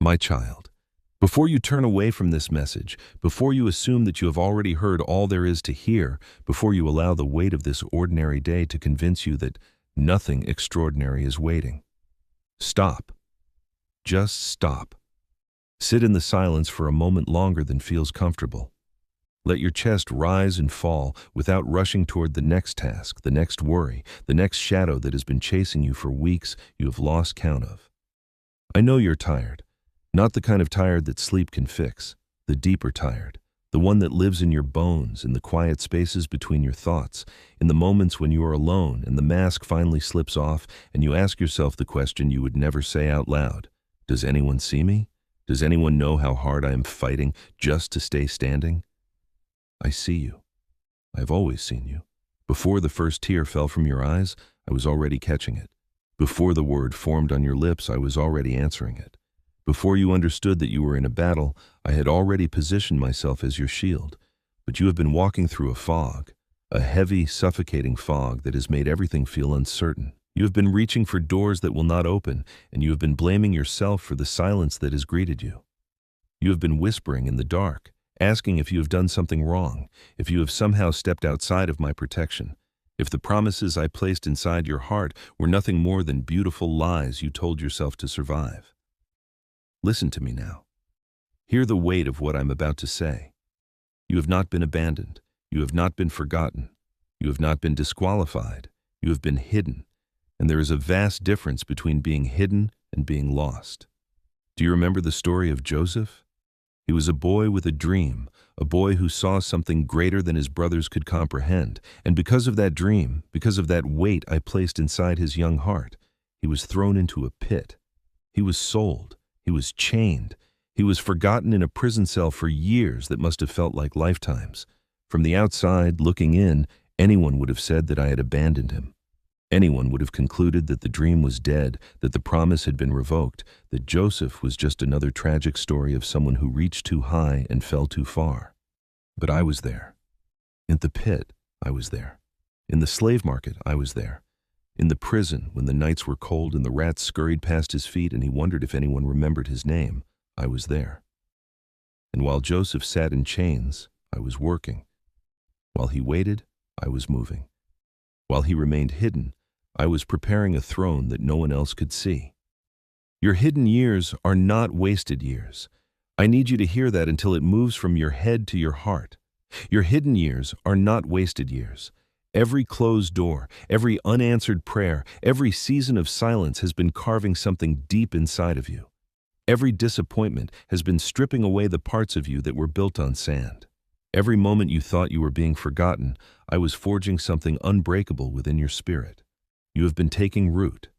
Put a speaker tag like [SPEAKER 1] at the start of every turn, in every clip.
[SPEAKER 1] My child, before you turn away from this message, before you assume that you have already heard all there is to hear, before you allow the weight of this ordinary day to convince you that nothing extraordinary is waiting, stop. Just stop. Sit in the silence for a moment longer than feels comfortable. Let your chest rise and fall without rushing toward the next task, the next worry, the next shadow that has been chasing you for weeks you have lost count of. I know you're tired, not the kind of tired that sleep can fix, the deeper tired, the one that lives in your bones, in the quiet spaces between your thoughts, in the moments when you are alone and the mask finally slips off and you ask yourself the question you would never say out loud. Does anyone see me? Does anyone know how hard I am fighting just to stay standing? I see you. I've always seen you. Before the first tear fell from your eyes, I was already catching it. Before the word formed on your lips, I was already answering it. Before you understood that you were in a battle, I had already positioned myself as your shield. But you have been walking through a fog, a heavy, suffocating fog that has made everything feel uncertain. You have been reaching for doors that will not open, and you have been blaming yourself for the silence that has greeted you. You have been whispering in the dark, asking if you have done something wrong, if you have somehow stepped outside of my protection, if the promises I placed inside your heart were nothing more than beautiful lies you told yourself to survive. Listen to me now. Hear the weight of what I'm about to say. You have not been abandoned. You have not been forgotten. You have not been disqualified. You have been hidden. And there is a vast difference between being hidden and being lost. Do you remember the story of Joseph? He was a boy with a dream, a boy who saw something greater than his brothers could comprehend. And because of that dream, because of that weight I placed inside his young heart, he was thrown into a pit. He was sold. He was chained. He was forgotten in a prison cell for years that must have felt like lifetimes. From the outside, looking in, anyone would have said that I had abandoned him. Anyone would have concluded that the dream was dead, that the promise had been revoked, that Joseph was just another tragic story of someone who reached too high and fell too far. But I was there. In the pit, I was there. In the slave market, I was there. In the prison, when the nights were cold and the rats scurried past his feet and he wondered if anyone remembered his name, I was there. And while Joseph sat in chains, I was working. While he waited, I was moving. While he remained hidden, I was preparing a throne that no one else could see. Your hidden years are not wasted years. I need you to hear that until it moves from your head to your heart. Your hidden years are not wasted years. Every closed door, every unanswered prayer, every season of silence has been carving something deep inside of you. Every disappointment has been stripping away the parts of you that were built on sand. Every moment you thought you were being forgotten, I was forging something unbreakable within your spirit. You have been taking root.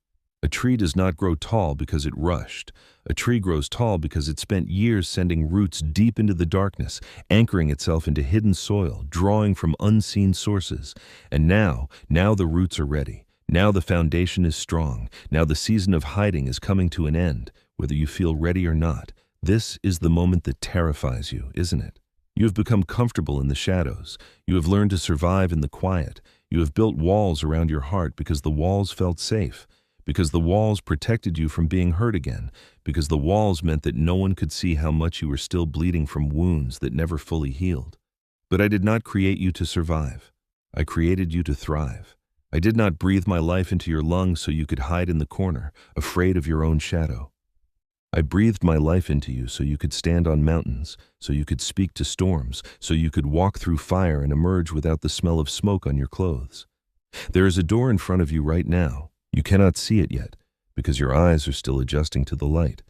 [SPEAKER 1] A tree does not grow tall because it rushed. A tree grows tall because it spent years sending roots deep into the darkness, anchoring itself into hidden soil, drawing from unseen sources. And now the roots are ready. Now the foundation is strong. Now the season of hiding is coming to an end, whether you feel ready or not. This is the moment that terrifies you, isn't it? You have become comfortable in the shadows. You have learned to survive in the quiet. You have built walls around your heart because the walls felt safe, because the walls protected you from being hurt again, because the walls meant that no one could see how much you were still bleeding from wounds that never fully healed. But I did not create you to survive. I created you to thrive. I did not breathe my life into your lungs so you could hide in the corner, afraid of your own shadow. I breathed my life into you so you could stand on mountains, so you could speak to storms, so you could walk through fire and emerge without the smell of smoke on your clothes. There is a door in front of you right now. You cannot see it yet, because your eyes are still adjusting to the light,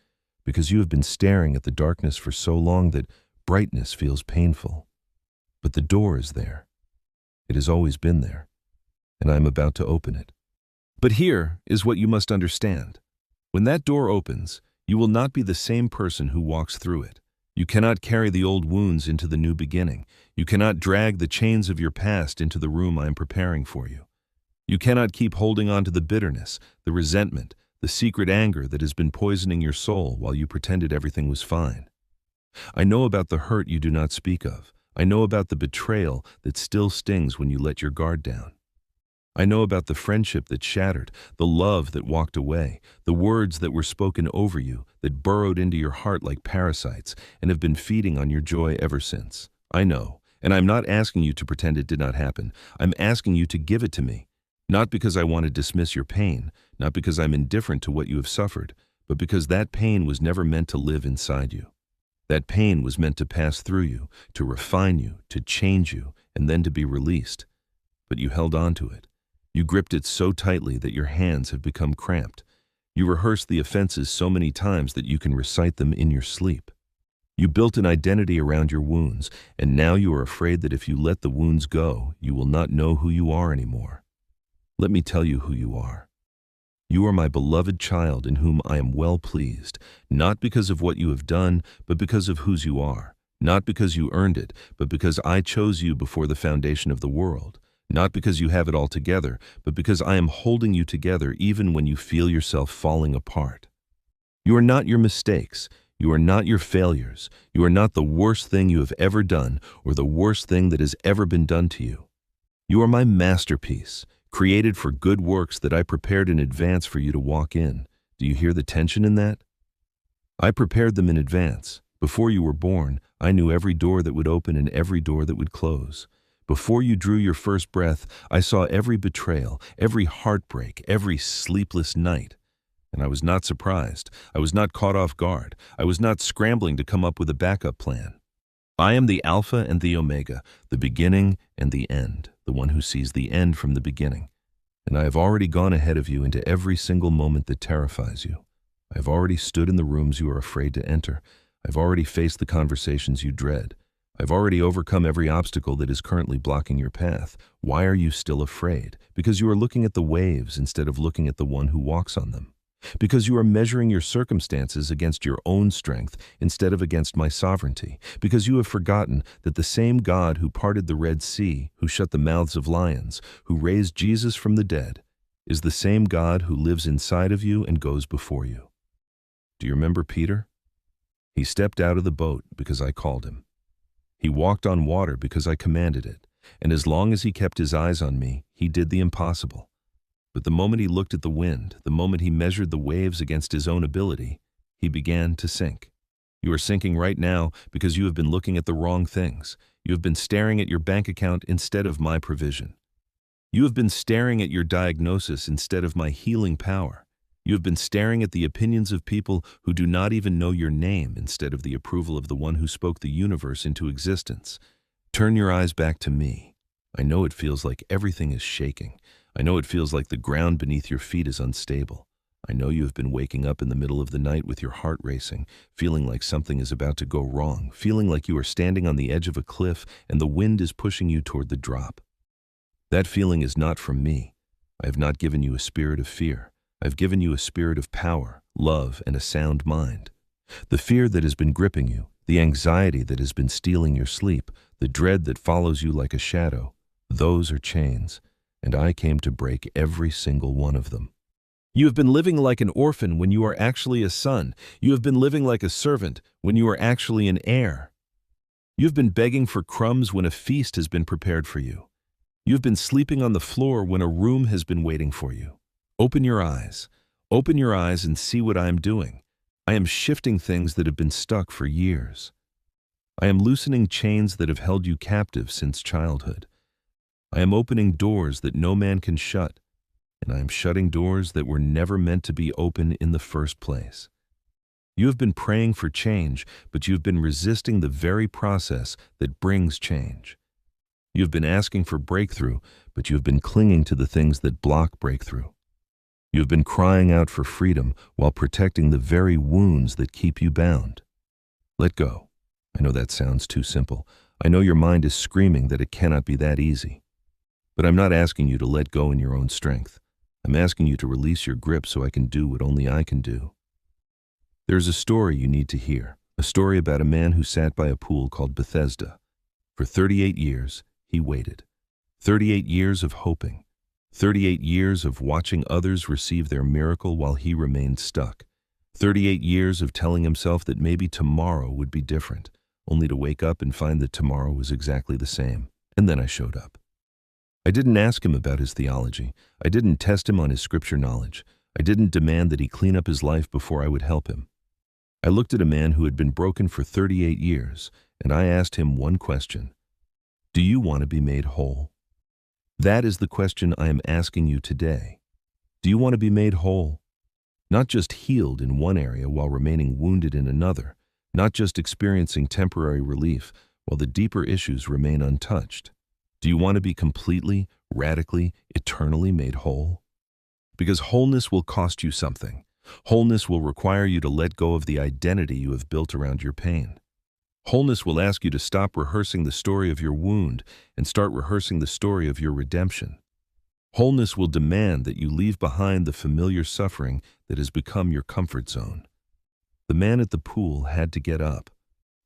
[SPEAKER 1] because you have been staring at the darkness for so long that brightness feels painful. But the door is there. It has always been there, and I am about to open it. But here is what you must understand. When that door opens, you will not be the same person who walks through it. You cannot carry the old wounds into the new beginning. You cannot drag the chains of your past into the room I am preparing for you. You cannot keep holding on to the bitterness, the resentment, the secret anger that has been poisoning your soul while you pretended everything was fine. I know about the hurt you do not speak of. I know about the betrayal that still stings when you let your guard down. I know about the friendship that shattered, the love that walked away, the words that were spoken over you, that burrowed into your heart like parasites and have been feeding on your joy ever since. I know, and I'm not asking you to pretend it did not happen. I'm asking you to give it to me. Not because I want to dismiss your pain, not because I'm indifferent to what you have suffered, but because that pain was never meant to live inside you. That pain was meant to pass through you, to refine you, to change you, and then to be released. But you held on to it. You gripped it so tightly that your hands have become cramped. You rehearsed the offenses so many times that you can recite them in your sleep. You built an identity around your wounds, and now you are afraid that if you let the wounds go, you will not know who you are anymore. Let me tell you who you are. You are my beloved child in whom I am well pleased, not because of what you have done, but because of whose you are. Not because you earned it, but because I chose you before the foundation of the world. Not because you have it all together, but because I am holding you together even when you feel yourself falling apart. You are not your mistakes. You are not your failures. You are not the worst thing you have ever done or the worst thing that has ever been done to you. You are my masterpiece, created for good works that I prepared in advance for you to walk in. Do you hear the tension in that? I prepared them in advance. Before you were born, I knew every door that would open and every door that would close. Before you drew your first breath, I saw every betrayal, every heartbreak, every sleepless night. And I was not surprised. I was not caught off guard. I was not scrambling to come up with a backup plan. I am the Alpha and the Omega, the beginning and the end, the one who sees the end from the beginning. And I have already gone ahead of you into every single moment that terrifies you. I have already stood in the rooms you are afraid to enter. I have already faced the conversations you dread. I have already overcome every obstacle that is currently blocking your path. Why are you still afraid? Because you are looking at the waves instead of looking at the one who walks on them. Because you are measuring your circumstances against your own strength instead of against my sovereignty. Because you have forgotten that the same God who parted the Red Sea, who shut the mouths of lions, who raised Jesus from the dead, is the same God who lives inside of you and goes before you. Do you remember Peter? He stepped out of the boat because I called him. He walked on water because I commanded it. And as long as he kept his eyes on me, he did the impossible. But the moment he looked at the wind, the moment he measured the waves against his own ability, he began to sink. You are sinking right now because you have been looking at the wrong things. You have been staring at your bank account instead of my provision. You have been staring at your diagnosis instead of my healing power. You have been staring at the opinions of people who do not even know your name instead of the approval of the one who spoke the universe into existence. Turn your eyes back to me. I know it feels like everything is shaking. I know it feels like the ground beneath your feet is unstable. I know you have been waking up in the middle of the night with your heart racing, feeling like something is about to go wrong, feeling like you are standing on the edge of a cliff and the wind is pushing you toward the drop. That feeling is not from me. I have not given you a spirit of fear. I have given you a spirit of power, love, and a sound mind. The fear that has been gripping you, the anxiety that has been stealing your sleep, the dread that follows you like a shadow, those are chains. And I came to break every single one of them. You have been living like an orphan when you are actually a son. You have been living like a servant when you are actually an heir. You have been begging for crumbs when a feast has been prepared for you. You have been sleeping on the floor when a room has been waiting for you. Open your eyes. Open your eyes and see what I am doing. I am shifting things that have been stuck for years. I am loosening chains that have held you captive since childhood. I am opening doors that no man can shut, and I am shutting doors that were never meant to be open in the first place. You have been praying for change, but you have been resisting the very process that brings change. You have been asking for breakthrough, but you have been clinging to the things that block breakthrough. You have been crying out for freedom while protecting the very wounds that keep you bound. Let go. I know that sounds too simple. I know your mind is screaming that it cannot be that easy. But I'm not asking you to let go in your own strength. I'm asking you to release your grip so I can do what only I can do. There's a story you need to hear, a story about a man who sat by a pool called Bethesda. For 38 years, he waited. 38 years of hoping. 38 years of watching others receive their miracle while he remained stuck. 38 years of telling himself that maybe tomorrow would be different, only to wake up and find that tomorrow was exactly the same. And then I showed up. I didn't ask him about his theology. I didn't test him on his scripture knowledge. I didn't demand that he clean up his life before I would help him. I looked at a man who had been broken for 38 years, and I asked him one question. Do you want to be made whole? That is the question I am asking you today. Do you want to be made whole? Not just healed in one area while remaining wounded in another, not just experiencing temporary relief while the deeper issues remain untouched. Do you want to be completely, radically, eternally made whole? Because wholeness will cost you something. Wholeness will require you to let go of the identity you have built around your pain. Wholeness will ask you to stop rehearsing the story of your wound and start rehearsing the story of your redemption. Wholeness will demand that you leave behind the familiar suffering that has become your comfort zone. The man at the pool had to get up.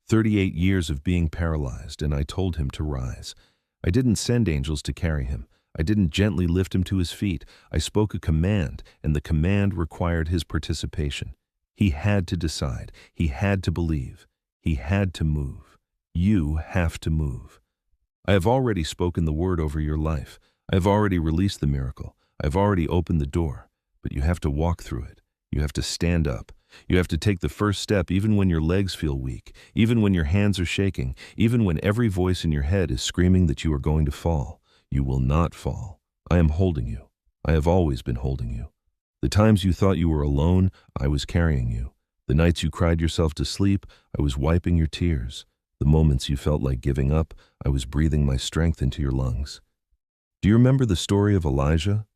[SPEAKER 1] 38 years of being paralyzed, and I told him to rise. I didn't send angels to carry him. I didn't gently lift him to his feet. I spoke a command, and the command required his participation. He had to decide. He had to believe. He had to move. You have to move. I have already spoken the word over your life. I have already released the miracle. I have already opened the door. But you have to walk through it. You have to stand up. You have to take the first step even when your legs feel weak, even when your hands are shaking, even when every voice in your head is screaming that you are going to fall. You will not fall. I am holding you. I have always been holding you. The times you thought you were alone, I was carrying you. The nights you cried yourself to sleep, I was wiping your tears. The moments you felt like giving up, I was breathing my strength into your lungs. Do you remember the story of Elijah?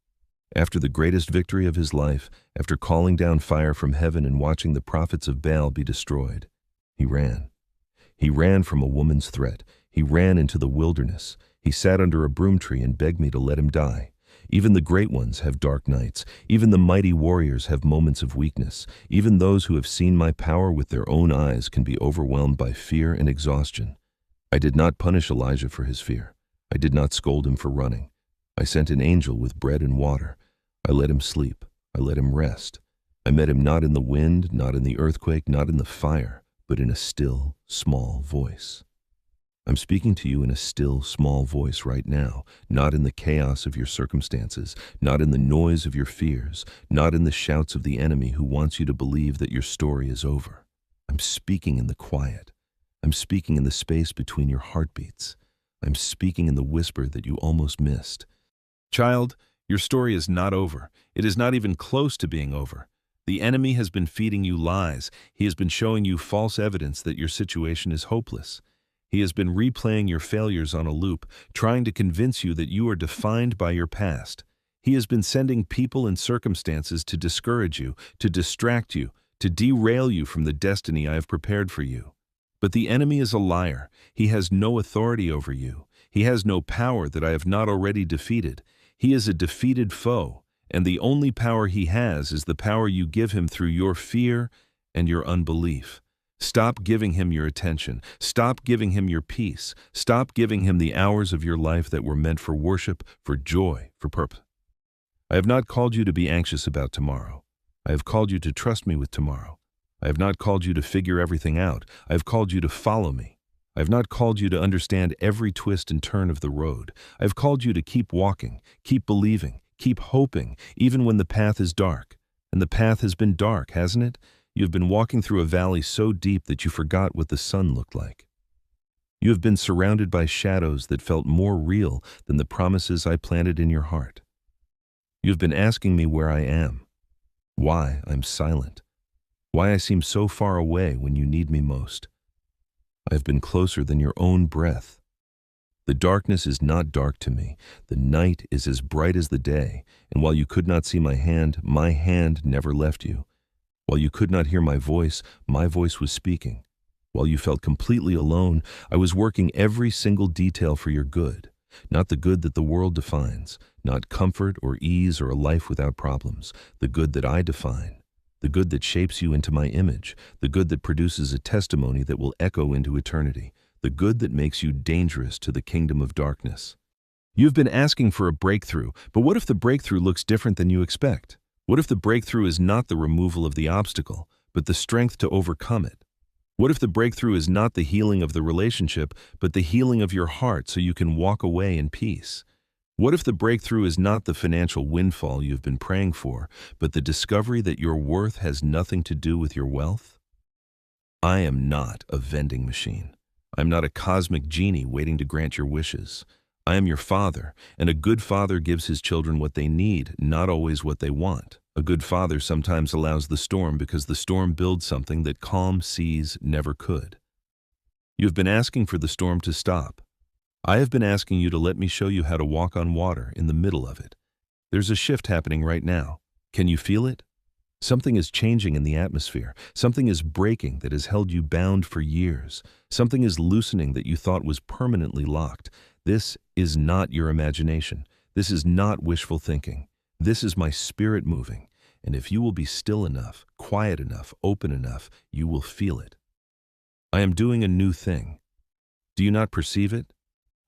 [SPEAKER 1] After the greatest victory of his life, after calling down fire from heaven and watching the prophets of Baal be destroyed, he ran. He ran from a woman's threat. He ran into the wilderness. He sat under a broom tree and begged me to let him die. Even the great ones have dark nights. Even the mighty warriors have moments of weakness. Even those who have seen my power with their own eyes can be overwhelmed by fear and exhaustion. I did not punish Elijah for his fear. I did not scold him for running. I sent an angel with bread and water. I let him sleep. I let him rest. I met him not in the wind, not in the earthquake, not in the fire, but in a still, small voice. I'm speaking to you in a still, small voice right now, not in the chaos of your circumstances, not in the noise of your fears, not in the shouts of the enemy who wants you to believe that your story is over. I'm speaking in the quiet. I'm speaking in the space between your heartbeats. I'm speaking in the whisper that you almost missed. Child, your story is not over. It is not even close to being over. The enemy has been feeding you lies. He has been showing you false evidence that your situation is hopeless. He has been replaying your failures on a loop, trying to convince you that you are defined by your past. He has been sending people and circumstances to discourage you, to distract you, to derail you from the destiny I have prepared for you. But the enemy is a liar. He has no authority over you. He has no power that I have not already defeated. He is a defeated foe, and the only power he has is the power you give him through your fear and your unbelief. Stop giving him your attention. Stop giving him your peace. Stop giving him the hours of your life that were meant for worship, for joy, for purpose. I have not called you to be anxious about tomorrow. I have called you to trust me with tomorrow. I have not called you to figure everything out. I have called you to follow me. I have not called you to understand every twist and turn of the road. I have called you to keep walking, keep believing, keep hoping, even when the path is dark. And the path has been dark, hasn't it? You have been walking through a valley so deep that you forgot what the sun looked like. You have been surrounded by shadows that felt more real than the promises I planted in your heart. You have been asking me where I am, why I'm silent, why I seem so far away when you need me most. I have been closer than your own breath. The darkness is not dark to me. The night is as bright as the day, and while you could not see my hand never left you. While you could not hear my voice was speaking. While you felt completely alone, I was working every single detail for your good, not the good that the world defines, not comfort or ease or a life without problems, the good that I define. The good that shapes you into my image, the good that produces a testimony that will echo into eternity, the good that makes you dangerous to the kingdom of darkness. You've been asking for a breakthrough, but what if the breakthrough looks different than you expect? What if the breakthrough is not the removal of the obstacle, but the strength to overcome it? What if the breakthrough is not the healing of the relationship, but the healing of your heart so you can walk away in peace? What if the breakthrough is not the financial windfall you've been praying for, but the discovery that your worth has nothing to do with your wealth? I am not a vending machine. I'm not a cosmic genie waiting to grant your wishes. I am your father, and a good father gives his children what they need, not always what they want. A good father sometimes allows the storm because the storm builds something that calm seas never could. You have been asking for the storm to stop. I have been asking you to let me show you how to walk on water in the middle of it. There's a shift happening right now. Can you feel it? Something is changing in the atmosphere. Something is breaking that has held you bound for years. Something is loosening that you thought was permanently locked. This is not your imagination. This is not wishful thinking. This is my spirit moving. And if you will be still enough, quiet enough, open enough, you will feel it. I am doing a new thing. Do you not perceive it?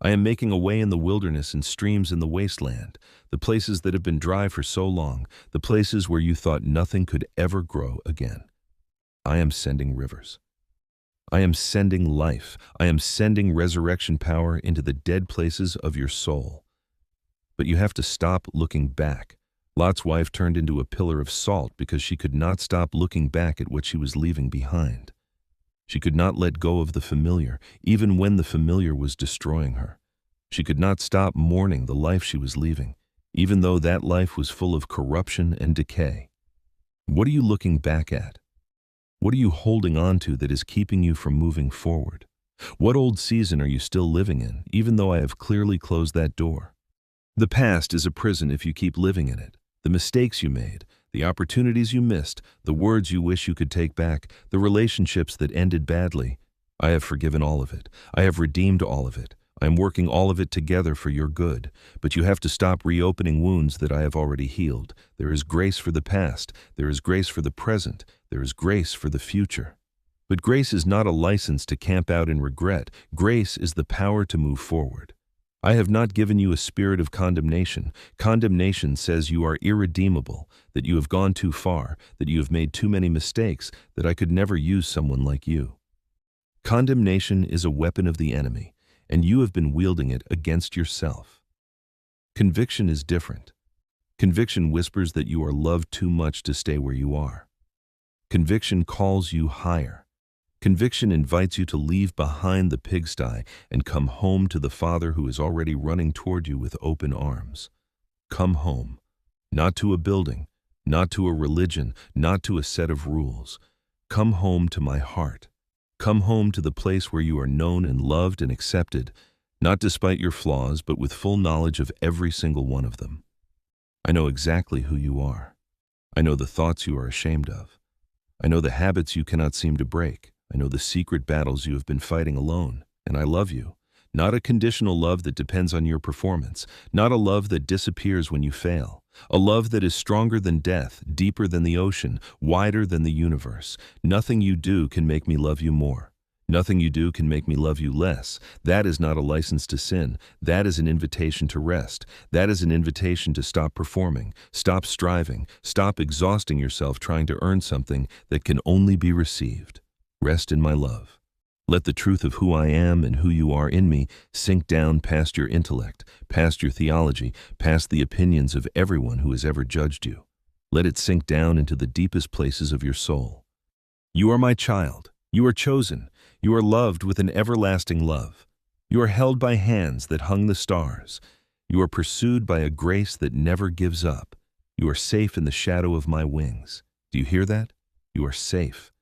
[SPEAKER 1] I am making a way in the wilderness and streams in the wasteland, the places that have been dry for so long, the places where you thought nothing could ever grow again. I am sending rivers. I am sending life. I am sending resurrection power into the dead places of your soul. But you have to stop looking back. Lot's wife turned into a pillar of salt because she could not stop looking back at what she was leaving behind. She could not let go of the familiar, even when the familiar was destroying her. She could not stop mourning the life she was leaving, even though that life was full of corruption and decay. What are you looking back at? What are you holding on to that is keeping you from moving forward? What old season are you still living in, even though I have clearly closed that door? The past is a prison if you keep living in it. The mistakes you made, the opportunities you missed, the words you wish you could take back, the relationships that ended badly. I have forgiven all of it. I have redeemed all of it. I am working all of it together for your good. But you have to stop reopening wounds that I have already healed. There is grace for the past. There is grace for the present. There is grace for the future. But grace is not a license to camp out in regret. Grace is the power to move forward. I have not given you a spirit of condemnation. Condemnation says you are irredeemable, that you have gone too far, that you have made too many mistakes, that I could never use someone like you. Condemnation is a weapon of the enemy, and you have been wielding it against yourself. Conviction is different. Conviction whispers that you are loved too much to stay where you are. Conviction calls you higher. Conviction invites you to leave behind the pigsty and come home to the Father who is already running toward you with open arms. Come home, not to a building, not to a religion, not to a set of rules. Come home to my heart. Come home to the place where you are known and loved and accepted, not despite your flaws, but with full knowledge of every single one of them. I know exactly who you are. I know the thoughts you are ashamed of. I know the habits you cannot seem to break. I know the secret battles you have been fighting alone, and I love you. Not a conditional love that depends on your performance, not a love that disappears when you fail. A love that is stronger than death, deeper than the ocean, wider than the universe. Nothing you do can make me love you more. Nothing you do can make me love you less. That is not a license to sin. That is an invitation to rest. That is an invitation to stop performing, stop striving, stop exhausting yourself trying to earn something that can only be received. Rest in my love. Let the truth of who I am and who you are in me sink down past your intellect, past your theology, past the opinions of everyone who has ever judged you. Let it sink down into the deepest places of your soul. You are my child. You are chosen. You are loved with an everlasting love. You are held by hands that hung the stars. You are pursued by a grace that never gives up. You are safe in the shadow of my wings. Do you hear that? You are safe.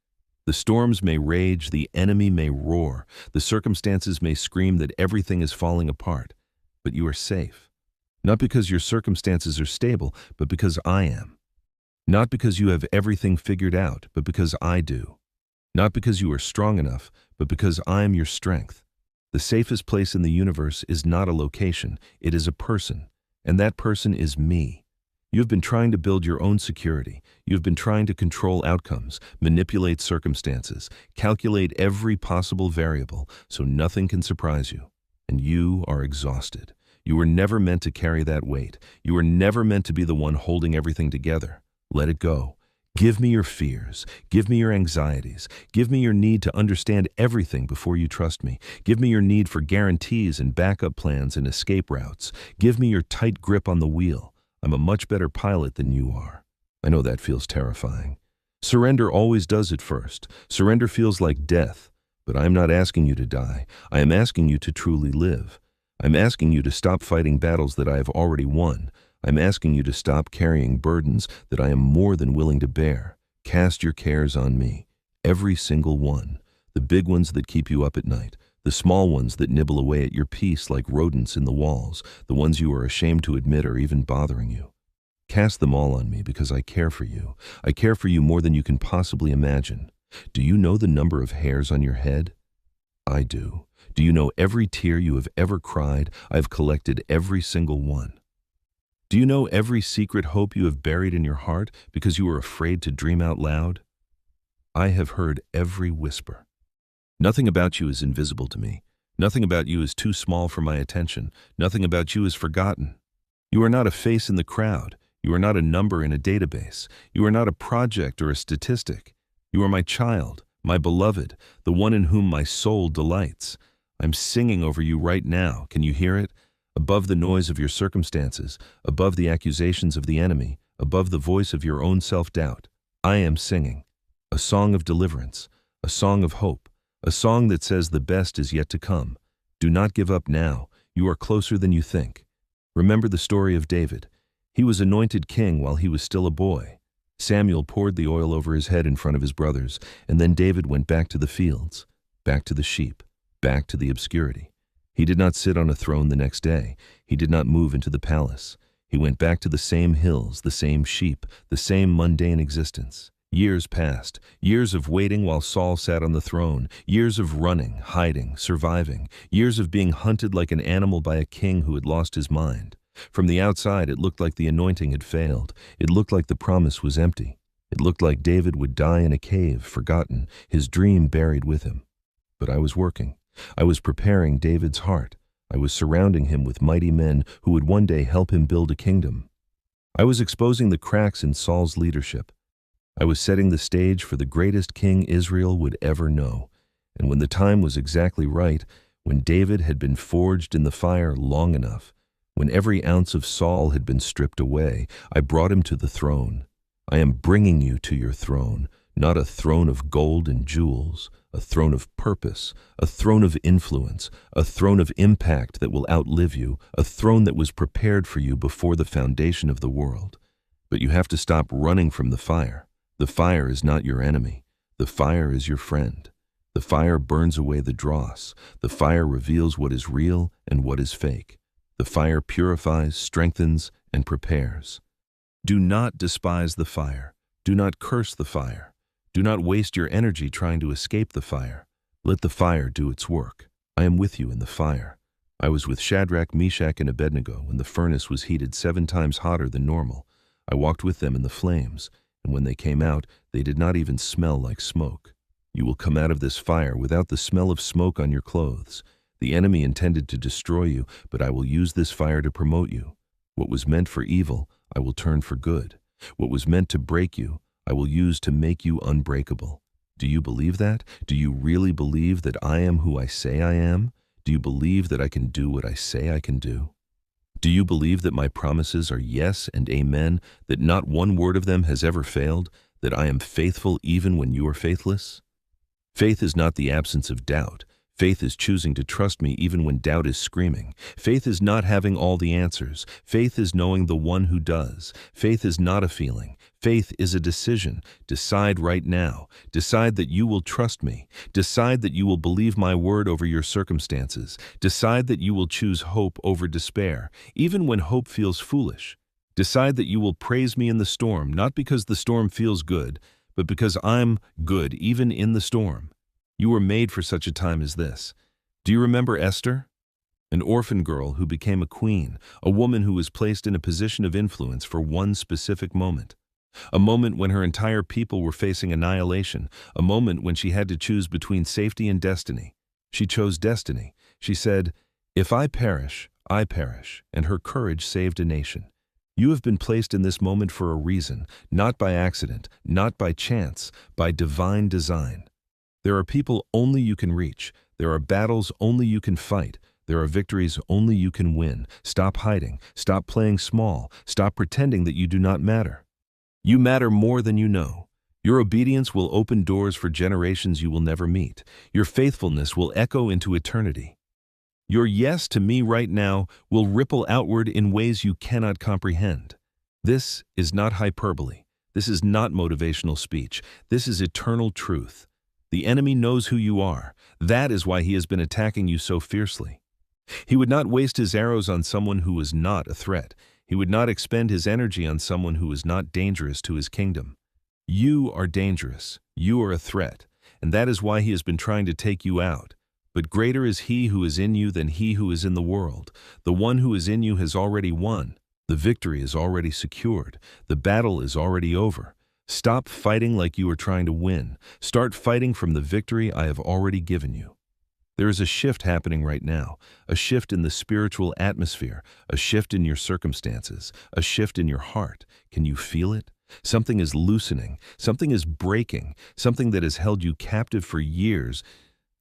[SPEAKER 1] The storms may rage, the enemy may roar, the circumstances may scream that everything is falling apart, but you are safe. Not because your circumstances are stable, but because I am. Not because you have everything figured out, but because I do. Not because you are strong enough, but because I am your strength. The safest place in the universe is not a location, it is a person, and that person is me. You have been trying to build your own security. You have been trying to control outcomes, manipulate circumstances, calculate every possible variable so nothing can surprise you. And you are exhausted. You were never meant to carry that weight. You were never meant to be the one holding everything together. Let it go. Give me your fears. Give me your anxieties. Give me your need to understand everything before you trust me. Give me your need for guarantees and backup plans and escape routes. Give me your tight grip on the wheel. I'm a much better pilot than you are. I know that feels terrifying. Surrender always does at first. Surrender feels like death. But I am not asking you to die. I am asking you to truly live. I'm asking you to stop fighting battles that I have already won. I'm asking you to stop carrying burdens that I am more than willing to bear. Cast your cares on me, every single one. The big ones that keep you up at night, the small ones that nibble away at your peace like rodents in the walls, the ones you are ashamed to admit are even bothering you. Cast them all on me because I care for you. I care for you more than you can possibly imagine. Do you know the number of hairs on your head? I do. Do you know every tear you have ever cried? I have collected every single one. Do you know every secret hope you have buried in your heart because you are afraid to dream out loud? I have heard every whisper. Nothing about you is invisible to me. Nothing about you is too small for my attention. Nothing about you is forgotten. You are not a face in the crowd. You are not a number in a database. You are not a project or a statistic. You are my child, my beloved, the one in whom my soul delights. I'm singing over you right now. Can you hear it? Above the noise of your circumstances, above the accusations of the enemy, above the voice of your own self-doubt, I am singing a song of deliverance, a song of hope, a song that says the best is yet to come. Do not give up now. You are closer than you think. Remember the story of David. He was anointed king while he was still a boy. Samuel poured the oil over his head in front of his brothers, and then David went back to the fields, back to the sheep, back to the obscurity. He did not sit on a throne the next day. He did not move into the palace. He went back to the same hills, the same sheep, the same mundane existence. Years passed, years of waiting while Saul sat on the throne, years of running, hiding, surviving, years of being hunted like an animal by a king who had lost his mind. From the outside, it looked like the anointing had failed. It looked like the promise was empty. It looked like David would die in a cave, forgotten, his dream buried with him. But I was working. I was preparing David's heart. I was surrounding him with mighty men who would one day help him build a kingdom. I was exposing the cracks in Saul's leadership. I was setting the stage for the greatest king Israel would ever know. And when the time was exactly right, when David had been forged in the fire long enough, when every ounce of Saul had been stripped away, I brought him to the throne. I am bringing you to your throne, not a throne of gold and jewels, a throne of purpose, a throne of influence, a throne of impact that will outlive you, a throne that was prepared for you before the foundation of the world. But you have to stop running from the fire. The fire is not your enemy. The fire is your friend. The fire burns away the dross. The fire reveals what is real and what is fake. The fire purifies, strengthens, and prepares. Do not despise the fire. Do not curse the fire. Do not waste your energy trying to escape the fire. Let the fire do its work. I am with you in the fire. I was with Shadrach, Meshach, and Abednego when the furnace was heated 7 times hotter than normal. I walked with them in the flames, and when they came out, they did not even smell like smoke. You will come out of this fire without the smell of smoke on your clothes. The enemy intended to destroy you, but I will use this fire to promote you. What was meant for evil, I will turn for good. What was meant to break you, I will use to make you unbreakable. Do you believe that? Do you really believe that I am who I say I am? Do you believe that I can do what I say I can do? Do you believe that my promises are yes and amen, that not one word of them has ever failed, that I am faithful even when you are faithless? Faith is not the absence of doubt. Faith is choosing to trust me even when doubt is screaming. Faith is not having all the answers. Faith is knowing the one who does. Faith is not a feeling. Faith is a decision. Decide right now. Decide that you will trust me. Decide that you will believe my word over your circumstances. Decide that you will choose hope over despair, even when hope feels foolish. Decide that you will praise me in the storm, not because the storm feels good, but because I'm good even in the storm. You were made for such a time as this. Do you remember Esther? An orphan girl who became a queen, a woman who was placed in a position of influence for one specific moment. A moment when her entire people were facing annihilation, a moment when she had to choose between safety and destiny. She chose destiny. She said, "If I perish, and her courage saved a nation. You have been placed in this moment for a reason, not by accident, not by chance, by divine design. There are people only you can reach. There are battles only you can fight. There are victories only you can win. Stop hiding. Stop playing small. Stop pretending that you do not matter. You matter more than you know. Your obedience will open doors for generations you will never meet. Your faithfulness will echo into eternity. Your yes to me right now will ripple outward in ways you cannot comprehend. This is not hyperbole. This is not motivational speech. This is eternal truth. The enemy knows who you are. That is why he has been attacking you so fiercely. He would not waste his arrows on someone who was not a threat. He would not expend his energy on someone who is not dangerous to his kingdom. You are dangerous. You are a threat. And that is why he has been trying to take you out. But greater is he who is in you than he who is in the world. The one who is in you has already won. The victory is already secured. The battle is already over. Stop fighting like you are trying to win. Start fighting from the victory I have already given you. There is a shift happening right now, a shift in the spiritual atmosphere, a shift in your circumstances, a shift in your heart. Can you feel it? Something is loosening, something is breaking, something that has held you captive for years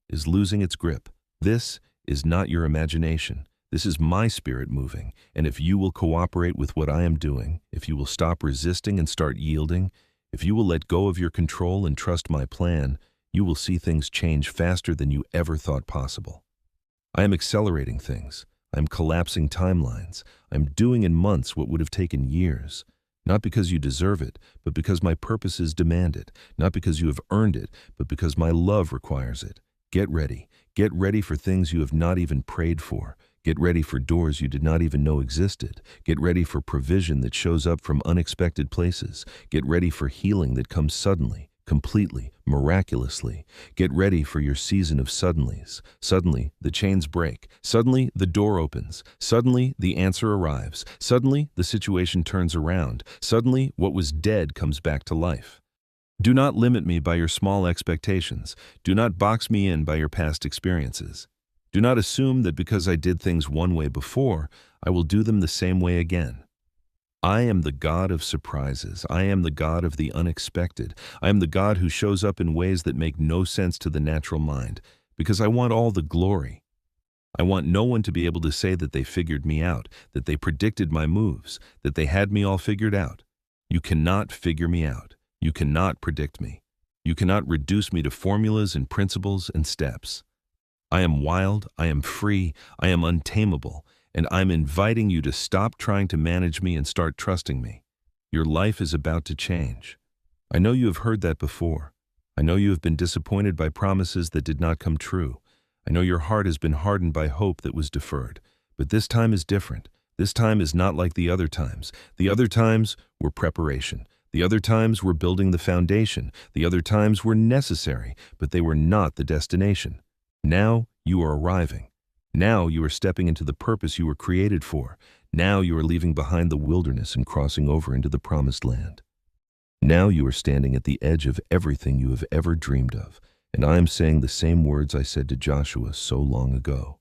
[SPEAKER 1] is losing its grip. This is not your imagination. This is my spirit moving, and if you will cooperate with what I am doing, if you will stop resisting and start yielding, if you will let go of your control and trust my plan, you will see things change faster than you ever thought possible. I am accelerating things. I am collapsing timelines. I am doing in months what would have taken years. Not because you deserve it, but because my purposes demand it. Not because you have earned it, but because my love requires it. Get ready. Get ready for things you have not even prayed for. Get ready for doors you did not even know existed. Get ready for provision that shows up from unexpected places. Get ready for healing that comes suddenly, completely, miraculously. Get ready for your season of suddenlies. Suddenly, the chains break. Suddenly, the door opens. Suddenly, the answer arrives. Suddenly, the situation turns around. Suddenly, what was dead comes back to life. Do not limit me by your small expectations. Do not box me in by your past experiences. Do not assume that because I did things one way before, I will do them the same way again. I am the God of surprises. I am the God of the unexpected. I am the God who shows up in ways that make no sense to the natural mind, because I want all the glory. I want no one to be able to say that they figured me out, that they predicted my moves, that they had me all figured out. You cannot figure me out. You cannot predict me. You cannot reduce me to formulas and principles and steps. I am wild, I am free, I am untamable, and I'm inviting you to stop trying to manage me and start trusting me. Your life is about to change. I know you have heard that before. I know you have been disappointed by promises that did not come true. I know your heart has been hardened by hope that was deferred. But this time is different. This time is not like the other times. The other times were preparation. The other times were building the foundation. The other times were necessary, but they were not the destination. Now you are arriving. Now you are stepping into the purpose you were created for. Now you are leaving behind the wilderness and crossing over into the promised land. Now you are standing at the edge of everything you have ever dreamed of, and I am saying the same words I said to Joshua so long ago.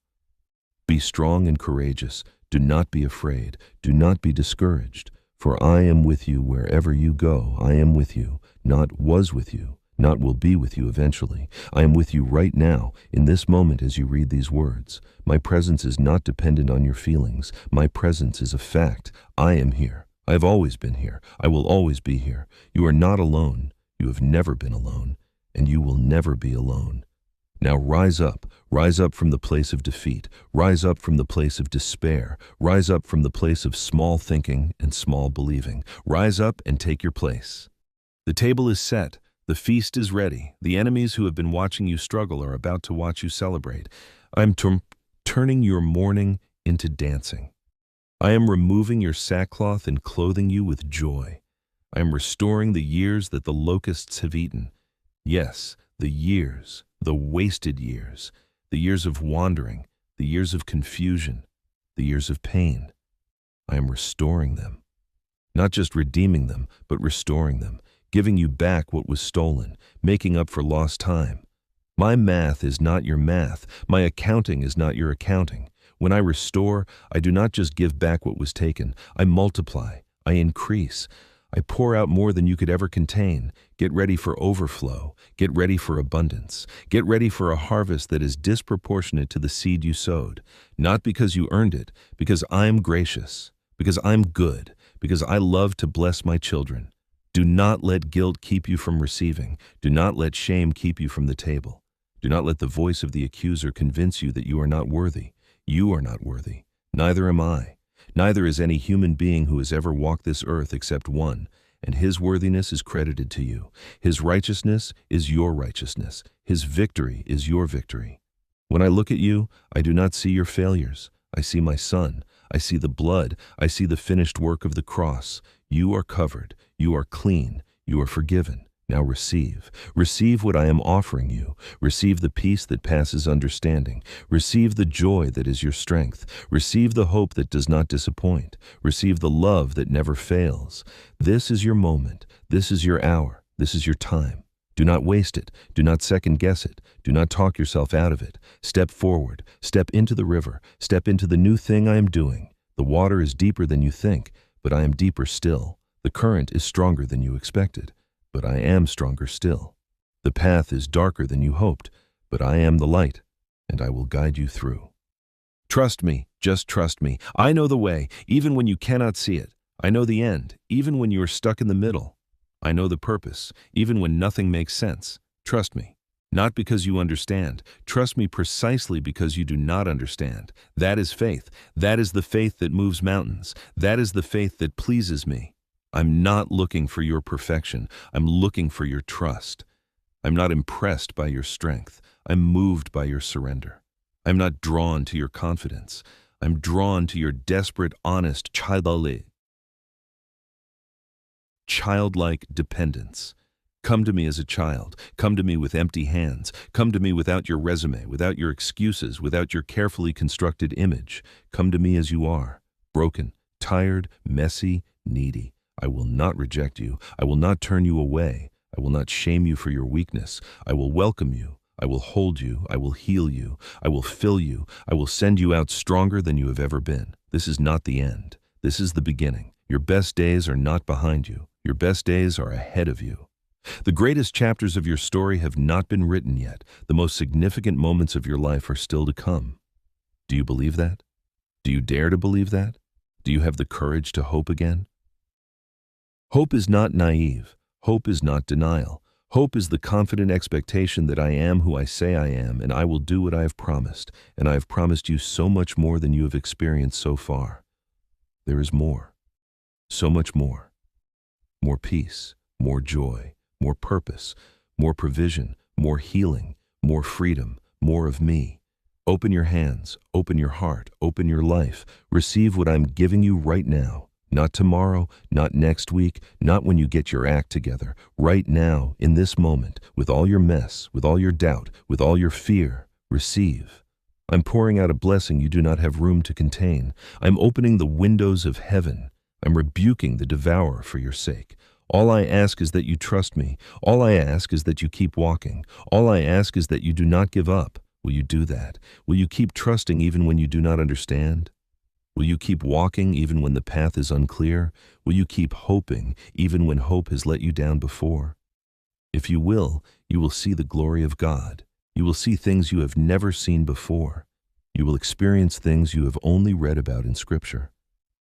[SPEAKER 1] Be strong and courageous. Do not be afraid. Do not be discouraged. For I am with you wherever you go. I am with you, not was with you, not will be with you eventually. I am with you right now, in this moment as you read these words. My presence is not dependent on your feelings. My presence is a fact. I am here. I have always been here. I will always be here. You are not alone. You have never been alone, and you will never be alone. Now rise up from the place of defeat, rise up from the place of despair, rise up from the place of small thinking and small believing. Rise up and take your place. The table is set, the feast is ready. The enemies who have been watching you struggle are about to watch you celebrate. I am turning your mourning into dancing. I am removing your sackcloth and clothing you with joy. I am restoring the years that the locusts have eaten. Yes, the years, the wasted years, the years of wandering, the years of confusion, the years of pain. I am restoring them. Not just redeeming them, but restoring them, giving you back what was stolen, making up for lost time. My math is not your math. My accounting is not your accounting. When I restore, I do not just give back what was taken. I multiply. I increase. I pour out more than you could ever contain. Get ready for overflow. Get ready for abundance. Get ready for a harvest that is disproportionate to the seed you sowed. Not because you earned it, because I'm gracious, because I'm good, because I love to bless my children. Do not let guilt keep you from receiving. Do not let shame keep you from the table. Do not let the voice of the accuser convince you that you are not worthy. You are not worthy. Neither am I. Neither is any human being who has ever walked this earth except one, and his worthiness is credited to you. His righteousness is your righteousness. His victory is your victory. When I look at you, I do not see your failures. I see my Son. I see the blood. I see the finished work of the cross. You are covered. You are clean. You are forgiven. Now receive. Receive what I am offering you. Receive the peace that passes understanding. Receive the joy that is your strength. Receive the hope that does not disappoint. Receive the love that never fails. This is your moment. This is your hour. This is your time. Do not waste it. Do not second guess it. Do not talk yourself out of it. Step forward. Step into the river. Step into the new thing I am doing. The water is deeper than you think, but I am deeper still. The current is stronger than you expected, but I am stronger still. The path is darker than you hoped, but I am the light, and I will guide you through. Trust me, just trust me. I know the way, even when you cannot see it. I know the end, even when you are stuck in the middle. I know the purpose, even when nothing makes sense. Trust me. Not because you understand. Trust me precisely because you do not understand. That is faith. That is the faith that moves mountains. That is the faith that pleases me. I'm not looking for your perfection. I'm looking for your trust. I'm not impressed by your strength. I'm moved by your surrender. I'm not drawn to your confidence. I'm drawn to your desperate, honest, childlike dependence. Come to me as a child. Come to me with empty hands. Come to me without your resume, without your excuses, without your carefully constructed image. Come to me as you are, broken, tired, messy, needy. I will not reject you. I will not turn you away. I will not shame you for your weakness. I will welcome you. I will hold you. I will heal you. I will fill you. I will send you out stronger than you have ever been. This is not the end. This is the beginning. Your best days are not behind you. Your best days are ahead of you. The greatest chapters of your story have not been written yet. The most significant moments of your life are still to come. Do you believe that? Do you dare to believe that? Do you have the courage to hope again? Hope is not naive. Hope is not denial. Hope is the confident expectation that I am who I say I am, and I will do what I have promised, and I have promised you so much more than you have experienced so far. There is more. So much more. More peace, more joy, more purpose, more provision, more healing, more freedom, more of me. Open your hands, open your heart, open your life. Receive what I'm giving you right now. Not tomorrow, not next week, not when you get your act together. Right now, in this moment, with all your mess, with all your doubt, with all your fear, receive. I'm pouring out a blessing you do not have room to contain. I'm opening the windows of heaven. I'm rebuking the devourer for your sake. All I ask is that you trust me. All I ask is that you keep walking. All I ask is that you do not give up. Will you do that? Will you keep trusting even when you do not understand? Will you keep walking even when the path is unclear? Will you keep hoping even when hope has let you down before? If you will see the glory of God. You will see things you have never seen before. You will experience things you have only read about in Scripture.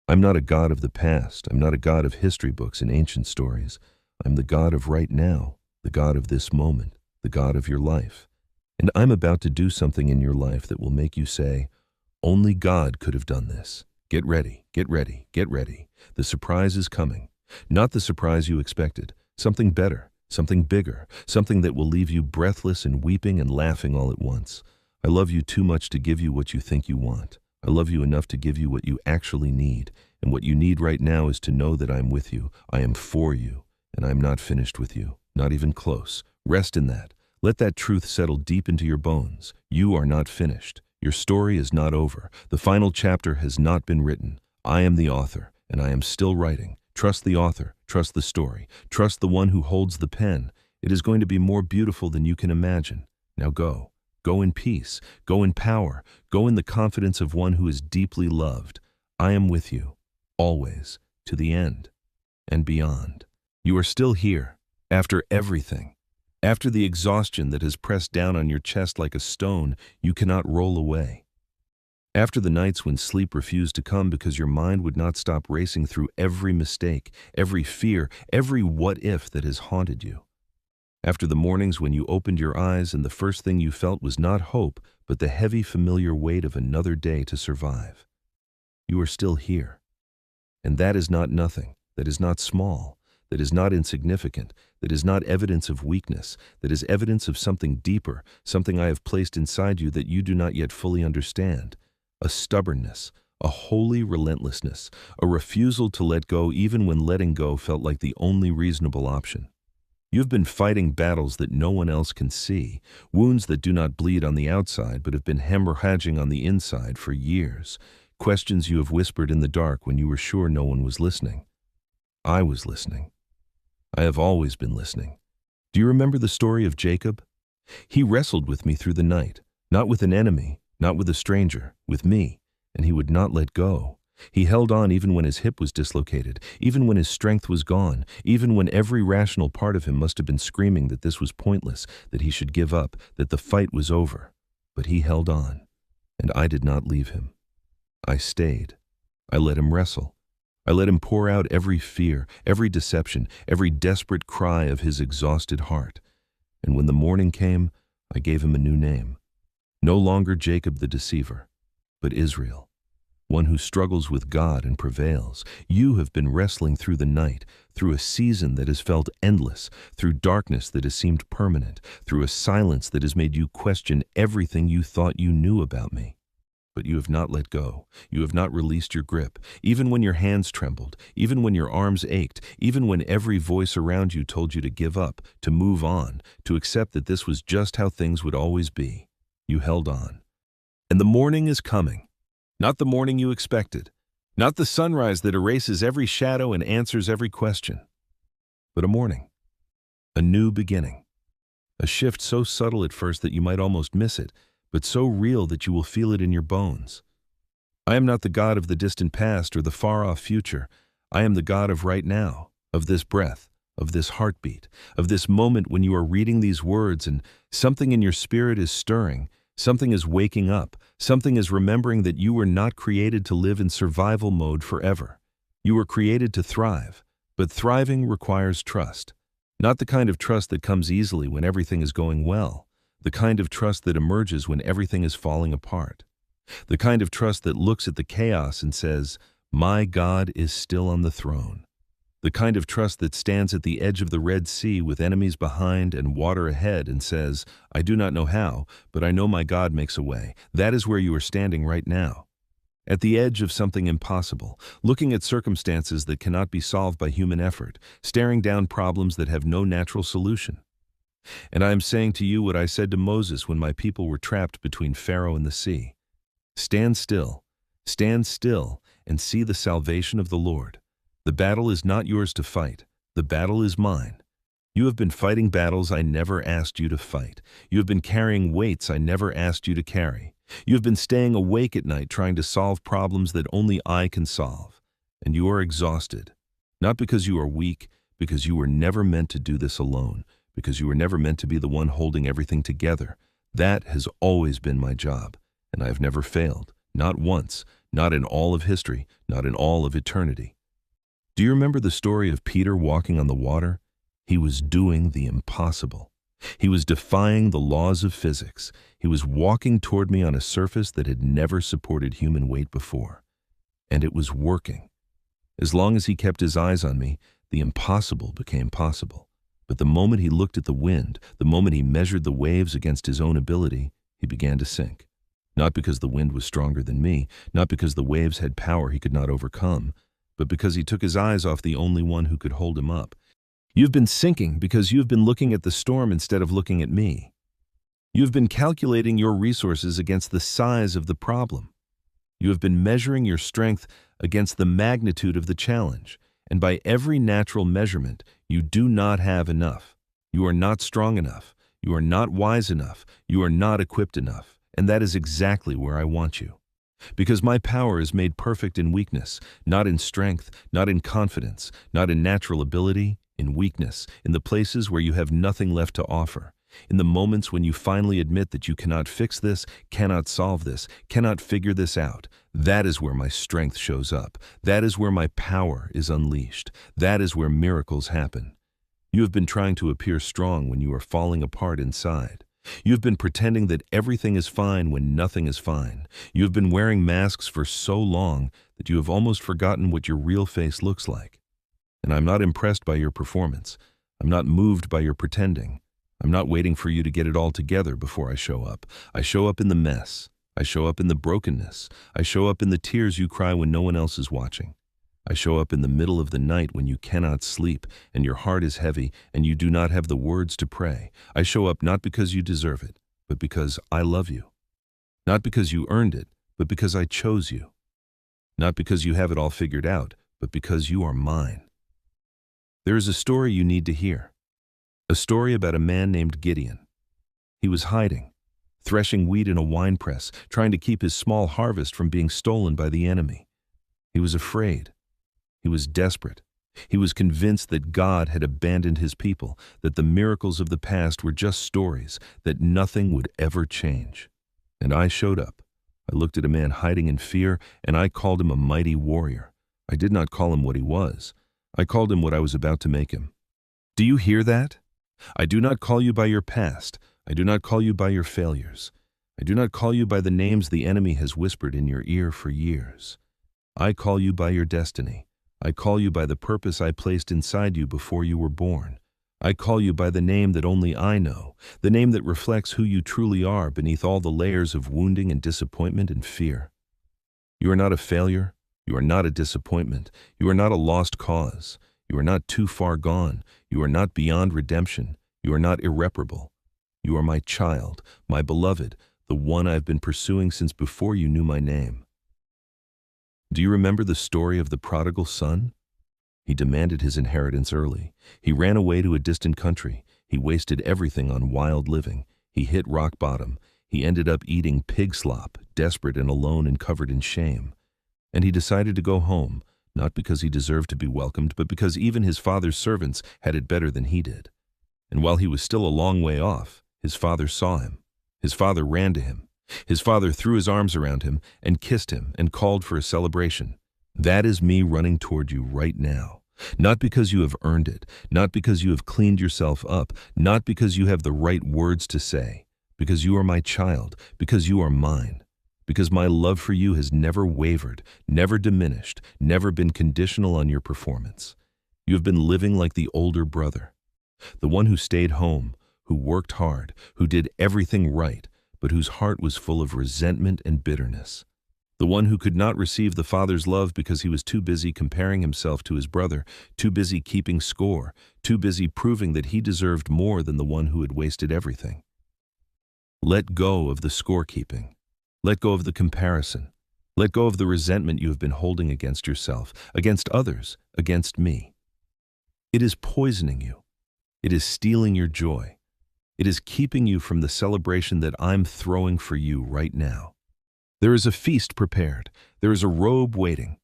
[SPEAKER 1] I'm not a God of the past. I'm not a God of history books and ancient stories. I'm the God of right now, the God of this moment, the God of your life. And I'm about to do something in your life that will make you say, only God could have done this. Get ready, get ready, get ready. The surprise is coming. Not the surprise you expected. Something better, something bigger, something that will leave you breathless and weeping and laughing all at once. I love you too much to give you what you think you want. I love you enough to give you what you actually need. And what you need right now is to know that I'm with you. I am for you. And I'm not finished with you. Not even close. Rest in that. Let that truth settle deep into your bones. You are not finished. Your story is not over. The final chapter has not been written. I am the author, and I am still writing. Trust the author. Trust the story. Trust the one who holds the pen. It is going to be more beautiful than you can imagine. Now go. Go in peace. Go in power. Go in the confidence of one who is deeply loved. I am with you. Always. to the end, and beyond. You are still here, after everything. After the exhaustion that has pressed down on your chest like a stone you cannot roll away. After the nights when sleep refused to come because your mind would not stop racing through every mistake, every fear, every what-if that has haunted you. After the mornings when you opened your eyes and the first thing you felt was not hope, but the heavy familiar weight of another day to survive. You are still here. And that is not nothing, that is not small, that is not insignificant, that is not evidence of weakness, that is evidence of something deeper, something I have placed inside you that you do not yet fully understand. A stubbornness, a holy relentlessness, a refusal to let go even when letting go felt like the only reasonable option. You have been fighting battles that no one else can see, wounds that do not bleed on the outside but have been hemorrhaging on the inside for years, questions you have whispered in the dark when you were sure no one was listening. I was listening. I have always been listening. Do you remember the story of Jacob? He wrestled with me through the night, not with an enemy, not with a stranger, with me, and he would not let go. He held on even when his hip was dislocated, even when his strength was gone, even when every rational part of him must have been screaming that this was pointless, that he should give up, that the fight was over. But he held on, and I did not leave him. I stayed. I let him wrestle. I let him pour out every fear, every deception, every desperate cry of his exhausted heart. And when the morning came, I gave him a new name. No longer Jacob the deceiver, but Israel, one who struggles with God and prevails. You have been wrestling through the night, through a season that has felt endless, through darkness that has seemed permanent, through a silence that has made you question everything you thought you knew about me. But you have not let go. You have not released your grip, even when your hands trembled, even when your arms ached, even when every voice around you told you to give up, to move on, to accept that this was just how things would always be. You held on. And the morning is coming. Not the morning you expected. Not the sunrise that erases every shadow and answers every question. But a morning. A new beginning. A shift so subtle at first that you might almost miss it, but so real that you will feel it in your bones. I am not the God of the distant past or the far-off future. I am the God of right now, of this breath, of this heartbeat, of this moment when you are reading these words and something in your spirit is stirring, something is waking up, something is remembering that you were not created to live in survival mode forever. You were created to thrive, but thriving requires trust. Not the kind of trust that comes easily when everything is going well. The kind of trust that emerges when everything is falling apart. The kind of trust that looks at the chaos and says, "My God is still on the throne." The kind of trust that stands at the edge of the Red Sea with enemies behind and water ahead and says, "I do not know how, but I know my God makes a way." That is where you are standing right now. At the edge of something impossible, looking at circumstances that cannot be solved by human effort, staring down problems that have no natural solution. And I am saying to you what I said to Moses when my people were trapped between Pharaoh and the sea. Stand still, and see the salvation of the Lord. The battle is not yours to fight. The battle is mine. You have been fighting battles I never asked you to fight. You have been carrying weights I never asked you to carry. You have been staying awake at night trying to solve problems that only I can solve. And you are exhausted. Not because you are weak, because you were never meant to do this alone, because you were never meant to be the one holding everything together. That has always been my job, and I have never failed. Not once, not in all of history, not in all of eternity. Do you remember the story of Peter walking on the water? He was doing the impossible. He was defying the laws of physics. He was walking toward me on a surface that had never supported human weight before. And it was working. As long as he kept his eyes on me, the impossible became possible. But the moment he looked at the wind, the moment he measured the waves against his own ability, he began to sink. Not because the wind was stronger than me, not because the waves had power he could not overcome, but because he took his eyes off the only one who could hold him up. You've been sinking because you've been looking at the storm instead of looking at me. You've been calculating your resources against the size of the problem. You have been measuring your strength against the magnitude of the challenge, and by every natural measurement, you do not have enough. You are not strong enough. You are not wise enough. You are not equipped enough. And that is exactly where I want you. Because my power is made perfect in weakness, not in strength, not in confidence, not in natural ability, in weakness, in the places where you have nothing left to offer. In the moments when you finally admit that you cannot fix this, cannot solve this, cannot figure this out, that is where my strength shows up. That is where my power is unleashed. That is where miracles happen. You have been trying to appear strong when you are falling apart inside. You have been pretending that everything is fine when nothing is fine. You have been wearing masks for so long that you have almost forgotten what your real face looks like. And I'm not impressed by your performance. I'm not moved by your pretending. I'm not waiting for you to get it all together before I show up. I show up in the mess. I show up in the brokenness. I show up in the tears you cry when no one else is watching. I show up in the middle of the night when you cannot sleep and your heart is heavy and you do not have the words to pray. I show up not because you deserve it, but because I love you. Not because you earned it, but because I chose you. Not because you have it all figured out, but because you are mine. There is a story you need to hear. A story about a man named Gideon. He was hiding, threshing wheat in a winepress, trying to keep his small harvest from being stolen by the enemy. He was afraid. He was desperate. He was convinced that God had abandoned his people, that the miracles of the past were just stories, that nothing would ever change. And I showed up. I looked at a man hiding in fear, and I called him a mighty warrior. I did not call him what he was. I called him what I was about to make him. Do you hear that? I do not call you by your past. I do not call you by your failures. I do not call you by the names the enemy has whispered in your ear for years. I call you by your destiny. I call you by the purpose I placed inside you before you were born. I call you by the name that only I know, the name that reflects who you truly are beneath all the layers of wounding and disappointment and fear. You are not a failure. You are not a disappointment. You are not a lost cause. You are not too far gone. You are not beyond redemption. You are not irreparable. You are my child, my beloved, the one I've been pursuing since before you knew my name. Do you remember the story of the prodigal son? He demanded his inheritance early. He ran away to a distant country. He wasted everything on wild living. He hit rock bottom. He ended up eating pig slop, desperate and alone and covered in shame. And he decided to go home, not because he deserved to be welcomed, but because even his father's servants had it better than he did. And while he was still a long way off, his father saw him. His father ran to him. His father threw his arms around him and kissed him and called for a celebration. That is me running toward you right now. Not because you have earned it, not because you have cleaned yourself up, not because you have the right words to say, because you are my child, because you are mine. Because my love for you has never wavered, never diminished, never been conditional on your performance. You have been living like the older brother, the one who stayed home, who worked hard, who did everything right, but whose heart was full of resentment and bitterness. The one who could not receive the father's love because he was too busy comparing himself to his brother, too busy keeping score, too busy proving that he deserved more than the one who had wasted everything. Let go of the scorekeeping. Let go of the comparison. Let go of the resentment you have been holding against yourself, against others, against me. It is poisoning you. It is stealing your joy. It is keeping you from the celebration that I'm throwing for you right now. There is a feast prepared. There is a robe waiting.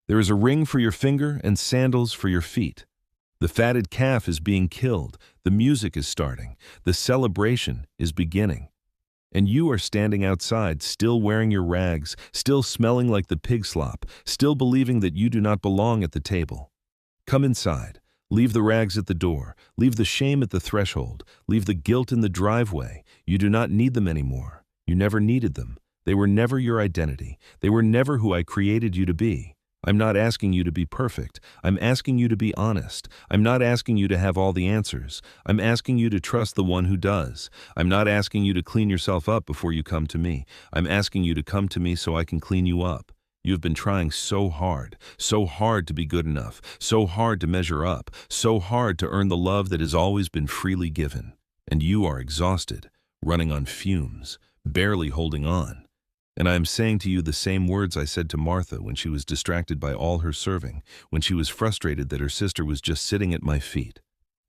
[SPEAKER 1] There is a ring for your finger and sandals for your feet. The fatted calf is being killed. The music is starting. The celebration is beginning. And you are standing outside, still wearing your rags, still smelling like the pig slop, still believing that you do not belong at the table. Come inside. Leave the rags at the door. Leave the shame at the threshold. Leave the guilt in the driveway. You do not need them anymore. You never needed them. They were never your identity. They were never who I created you to be. I'm not asking you to be perfect. I'm asking you to be honest. I'm not asking you to have all the answers. I'm asking you to trust the one who does. I'm not asking you to clean yourself up before you come to me. I'm asking you to come to me so I can clean you up. You've been trying so hard to be good enough, so hard to measure up, so hard to earn the love that has always been freely given. And you are exhausted, running on fumes, barely holding on. And I am saying to you the same words I said to Martha when she was distracted by all her serving, when she was frustrated that her sister was just sitting at my feet.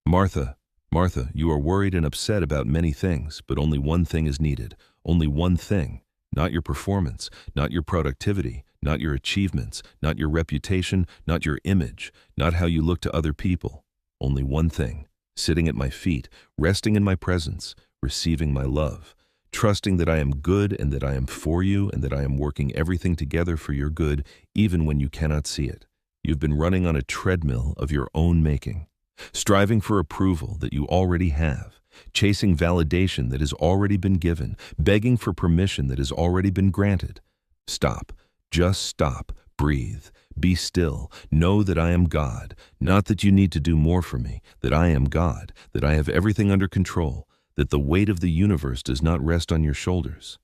[SPEAKER 1] Martha, Martha, you are worried and upset about many things, but only one thing is needed. Only one thing, not your performance, not your productivity, not your achievements, not your reputation, not your image, not how you look to other people. Only one thing, sitting at my feet, resting in my presence, receiving my love, trusting that I am good and that I am for you and that I am working everything together for your good, even when you cannot see it. You've been running on a treadmill of your own making, striving for approval that you already have, chasing validation that has already been given, begging for permission that has already been granted. Stop. Just stop. Breathe. Be still. Know that I am God. Not that you need to do more for me, that I am God, that I have everything under control, that the weight of the universe does not rest on your shoulders.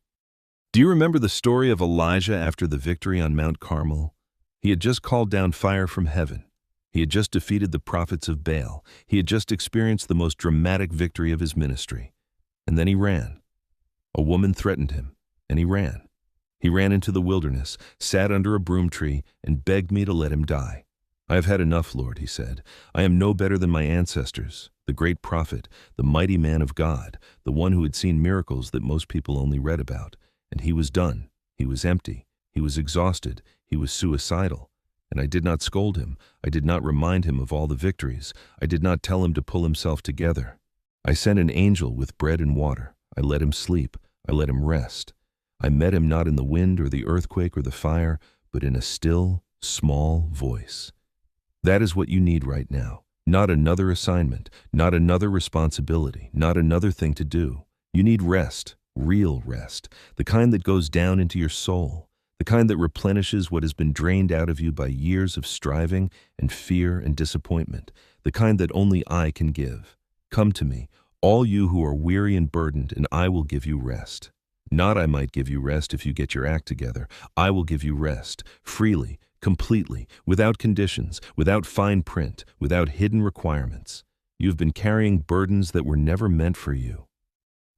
[SPEAKER 1] Do you remember the story of Elijah after the victory on Mount Carmel? He had just called down fire from heaven. He had just defeated the prophets of Baal. He had just experienced the most dramatic victory of his ministry. And then he ran. A woman threatened him, and he ran. He ran into the wilderness, sat under a broom tree, and begged me to let him die. I have had enough, Lord, he said. I am no better than my ancestors, the great prophet, the mighty man of God, the one who had seen miracles that most people only read about. And he was done. He was empty. He was exhausted. He was suicidal. And I did not scold him. I did not remind him of all the victories. I did not tell him to pull himself together. I sent an angel with bread and water. I let him sleep. I let him rest. I met him not in the wind or the earthquake or the fire, but in a still, small voice. That is what you need right now. Not another assignment, not another responsibility, not another thing to do. You need rest, real rest, the kind that goes down into your soul, the kind that replenishes what has been drained out of you by years of striving and fear and disappointment, the kind that only I can give. Come to me, all you who are weary and burdened, and I will give you rest. Not I might give you rest if you get your act together. I will give you rest, freely, completely, without conditions, without fine print, without hidden requirements. You have been carrying burdens that were never meant for you.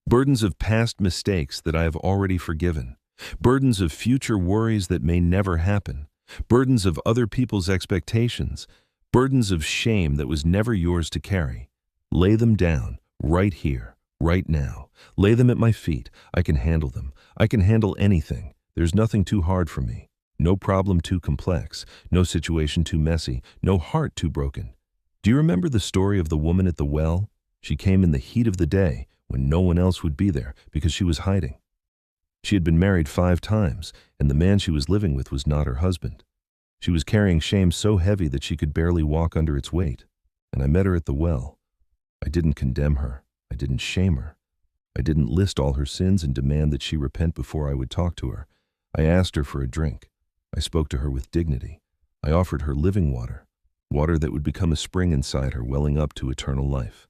[SPEAKER 1] Burdens of past mistakes that I have already forgiven. Burdens of future worries that may never happen. Burdens of other people's expectations. Burdens of shame that was never yours to carry. Lay them down, right here, right now. Lay them at my feet. I can handle them. I can handle anything. There's nothing too hard for me. No problem too complex. No situation too messy. No heart too broken. Do you remember the story of the woman at the well? She came in the heat of the day when no one else would be there because she was hiding. She had been married 5 times, and the man she was living with was not her husband. She was carrying shame so heavy that she could barely walk under its weight. And I met her at the well. I didn't condemn her. I didn't shame her. I didn't list all her sins and demand that she repent before I would talk to her. I asked her for a drink. I spoke to her with dignity. I offered her living water, water that would become a spring inside her, welling up to eternal life.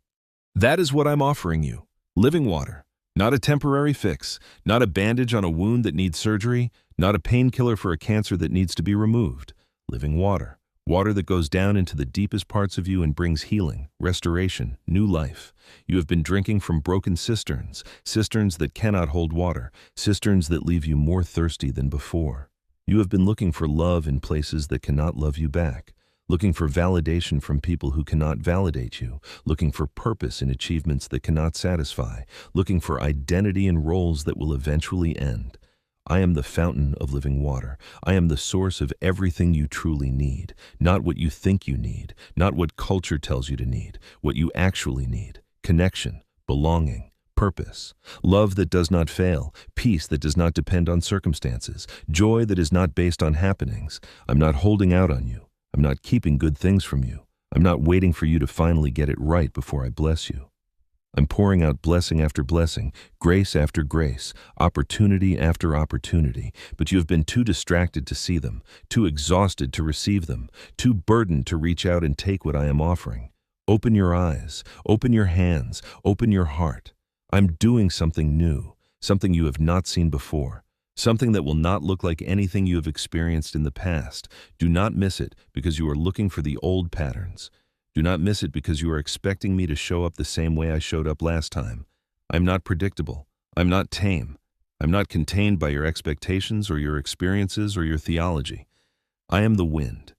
[SPEAKER 1] That is what I'm offering you, living water. Not a temporary fix, not a bandage on a wound that needs surgery, not a painkiller for a cancer that needs to be removed. Living water, water that goes down into the deepest parts of you and brings healing, restoration, new life. You have been drinking from broken cisterns, cisterns that cannot hold water, cisterns that leave you more thirsty than before. You have been looking for love in places that cannot love you back, looking for validation from people who cannot validate you, looking for purpose in achievements that cannot satisfy, looking for identity in roles that will eventually end. I am the fountain of living water. I am the source of everything you truly need, not what you think you need, not what culture tells you to need, what you actually need. Connection, belonging, purpose, love that does not fail, peace that does not depend on circumstances, joy that is not based on happenings. I'm not holding out on you. I'm not keeping good things from you. I'm not waiting for you to finally get it right before I bless you. I'm pouring out blessing after blessing, grace after grace, opportunity after opportunity, but you have been too distracted to see them, too exhausted to receive them, too burdened to reach out and take what I am offering. Open your eyes, open your hands, open your heart. I'm doing something new, something you have not seen before. Something that will not look like anything you have experienced in the past. Do not miss it because you are looking for the old patterns. Do not miss it because you are expecting me to show up the same way I showed up last time. I'm not predictable. I'm not tame. I'm not contained by your expectations or your experiences or your theology. I am the wind.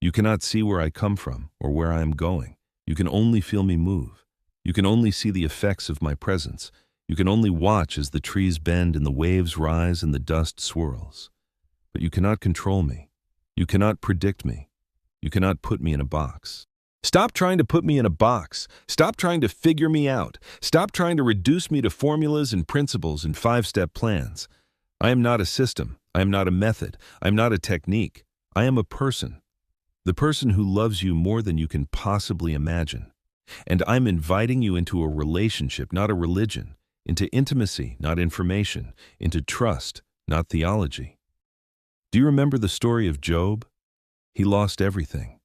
[SPEAKER 1] You cannot see where I come from or where I am going. You can only feel me move. You can only see the effects of my presence. You can only watch as the trees bend and the waves rise and the dust swirls. But you cannot control me. You cannot predict me. You cannot put me in a box. Stop trying to put me in a box. Stop trying to figure me out. Stop trying to reduce me to formulas and principles and five-step plans. I am not a system. I am not a method. I am not a technique. I am a person. The person who loves you more than you can possibly imagine. And I'm inviting you into a relationship, not a religion, into intimacy, not information, into trust, not theology. Do you remember the story of Job? He lost everything.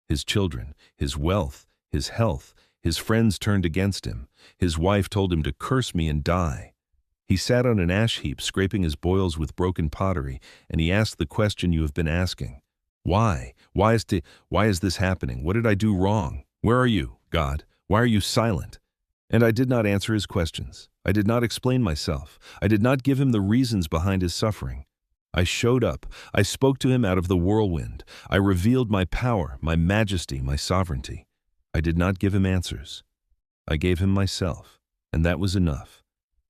[SPEAKER 1] His children, his wealth, his health, his friends turned against him. His wife told him to curse me and die. He sat on an ash heap, scraping his boils with broken pottery, and he asked the question you have been asking. Why? Why is this happening? What did I do wrong? Where are you, God? Why are you silent? And I did not answer his questions. I did not explain myself. I did not give him the reasons behind his suffering. I showed up. I spoke to him out of the whirlwind. I revealed my power, my majesty, my sovereignty. I did not give him answers. I gave him myself, and that was enough.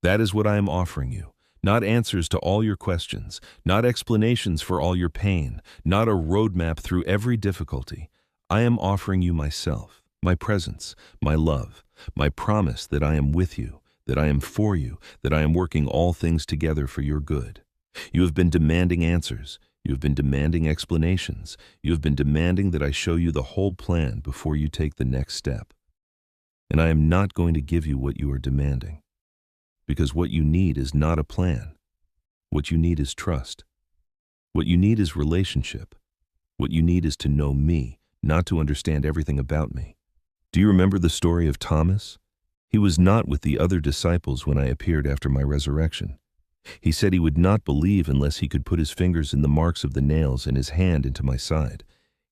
[SPEAKER 1] That is what I am offering you. Not answers to all your questions, not explanations for all your pain, not a roadmap through every difficulty. I am offering you myself, my presence, my love, my promise that I am with you, that I am for you, that I am working all things together for your good. You have been demanding answers. You have been demanding explanations. You have been demanding that I show you the whole plan before you take the next step. And I am not going to give you what you are demanding. Because what you need is not a plan. What you need is trust. What you need is relationship. What you need is to know me, not to understand everything about me. Do you remember the story of Thomas? He was not with the other disciples when I appeared after my resurrection. He said he would not believe unless he could put his fingers in the marks of the nails and his hand into my side.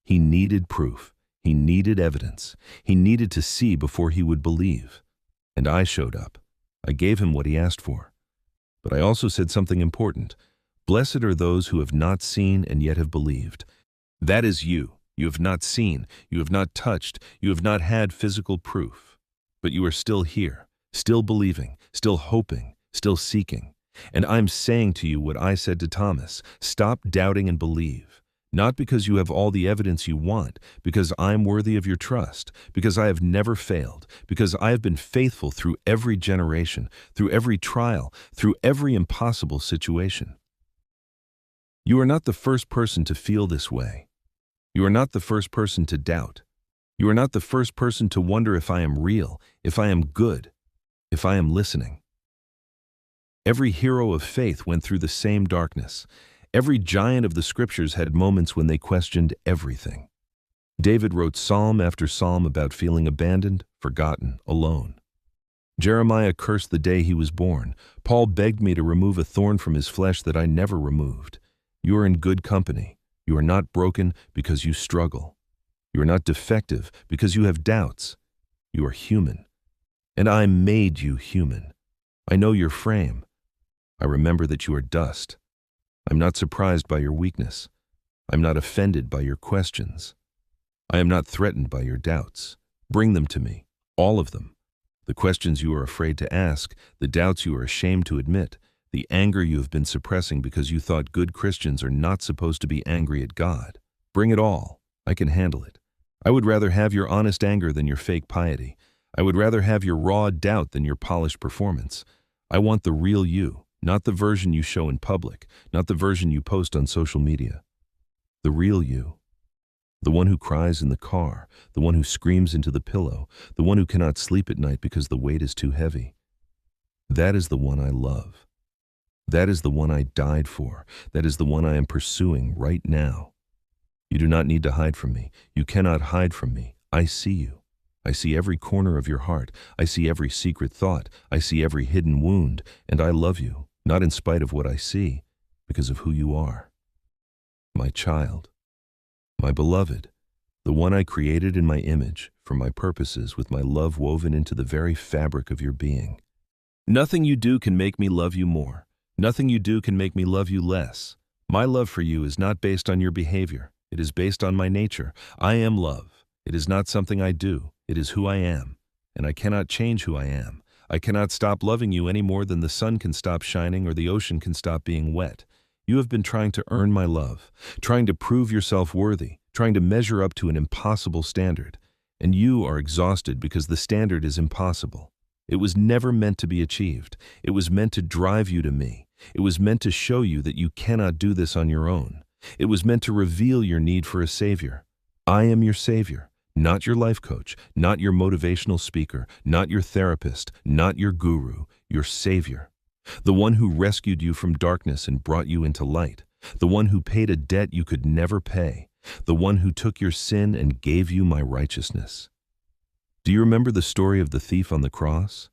[SPEAKER 1] He needed proof. He needed evidence. He needed to see before he would believe. And I showed up. I gave him what he asked for. But I also said something important. Blessed are those who have not seen and yet have believed. That is you. You have not seen, you have not touched, you have not had physical proof. But you are still here, still believing, still hoping, still seeking. And I'm saying to you what I said to Thomas, stop doubting and believe. Not because you have all the evidence you want, because I'm worthy of your trust, because I have never failed, because I have been faithful through every generation, through every trial, through every impossible situation. You are not the first person to feel this way. You are not the first person to doubt. You are not the first person to wonder if I am real, if I am good, if I am listening. Every hero of faith went through the same darkness. Every giant of the scriptures had moments when they questioned everything. David wrote psalm after psalm about feeling abandoned, forgotten, alone. Jeremiah cursed the day he was born. Paul begged me to remove a thorn from his flesh that I never removed. You are in good company. You are not broken because you struggle. You are not defective because you have doubts. You are human. And I made you human. I know your frame. I remember that you are dust. I'm not surprised by your weakness. I'm not offended by your questions. I am not threatened by your doubts. Bring them to me, all of them. The questions you are afraid to ask, the doubts you are ashamed to admit, the anger you have been suppressing because you thought good Christians are not supposed to be angry at God. Bring it all. I can handle it. I would rather have your honest anger than your fake piety. I would rather have your raw doubt than your polished performance. I want the real you. Not the version you show in public, not the version you post on social media. The real you. The one who cries in the car, the one who screams into the pillow, the one who cannot sleep at night because the weight is too heavy. That is the one I love. That is the one I died for. That is the one I am pursuing right now. You do not need to hide from me. You cannot hide from me. I see you. I see every corner of your heart. I see every secret thought. I see every hidden wound, and I love you. Not in spite of what I see, because of who you are. My child, my beloved, the one I created in my image, for my purposes, with my love woven into the very fabric of your being. Nothing you do can make me love you more. Nothing you do can make me love you less. My love for you is not based on your behavior. It is based on my nature. I am love. It is not something I do. It is who I am, and I cannot change who I am. I cannot stop loving you any more than the sun can stop shining or the ocean can stop being wet. You have been trying to earn my love, trying to prove yourself worthy, trying to measure up to an impossible standard. And you are exhausted because the standard is impossible. It was never meant to be achieved. It was meant to drive you to me. It was meant to show you that you cannot do this on your own. It was meant to reveal your need for a savior. I am your savior, not your life coach, not your motivational speaker, not your therapist, not your guru, your savior. The one who rescued you from darkness and brought you into light. The one who paid a debt you could never pay. The one who took your sin and gave you my righteousness. Do you remember the story of the thief on the cross?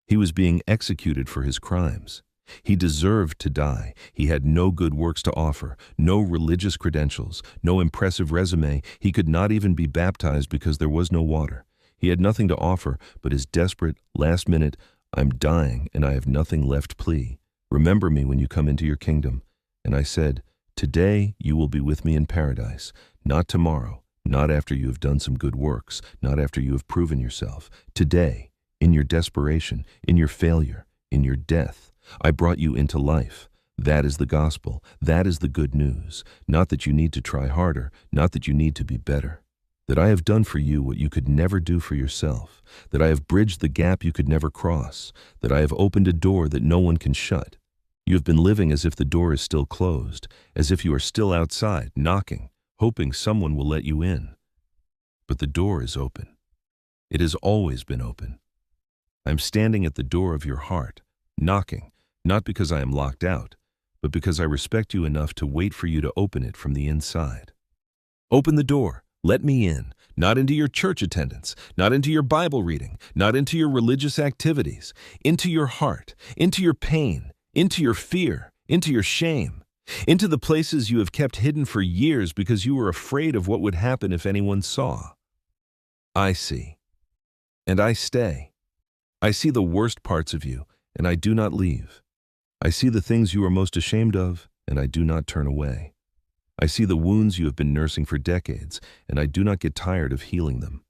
[SPEAKER 1] He was being executed for his crimes. He deserved to die. He had no good works to offer, no religious credentials, no impressive resume. He could not even be baptized because there was no water. He had nothing to offer but his desperate, last-minute, "I'm dying and I have nothing left" plea. "Remember me when you come into your kingdom." And I said, "Today you will be with me in paradise, not tomorrow, not after you have done some good works, not after you have proven yourself. Today, in your desperation, in your failure, in your death, I brought you into life. That is the gospel. That is the good news. Not that you need to try harder, not that you need to be better. That I have done for you what you could never do for yourself. That I have bridged the gap you could never cross. That I have opened a door that no one can shut. You have been living as if the door is still closed, as if you are still outside, knocking, hoping someone will let you in. But the door is open. It has always been open. I am standing at the door of your heart, knocking, not because I am locked out, but because I respect you enough to wait for you to open it from the inside. Open the door. Let me in, not into your church attendance, not into your Bible reading, not into your religious activities, into your heart, into your pain, into your fear, into your shame, into the places you have kept hidden for years because you were afraid of what would happen if anyone saw. I see, and I stay. I see the worst parts of you, and I do not leave. I see the things you are most ashamed of, and I do not turn away. I see the wounds you have been nursing for decades, and I do not get tired of healing them.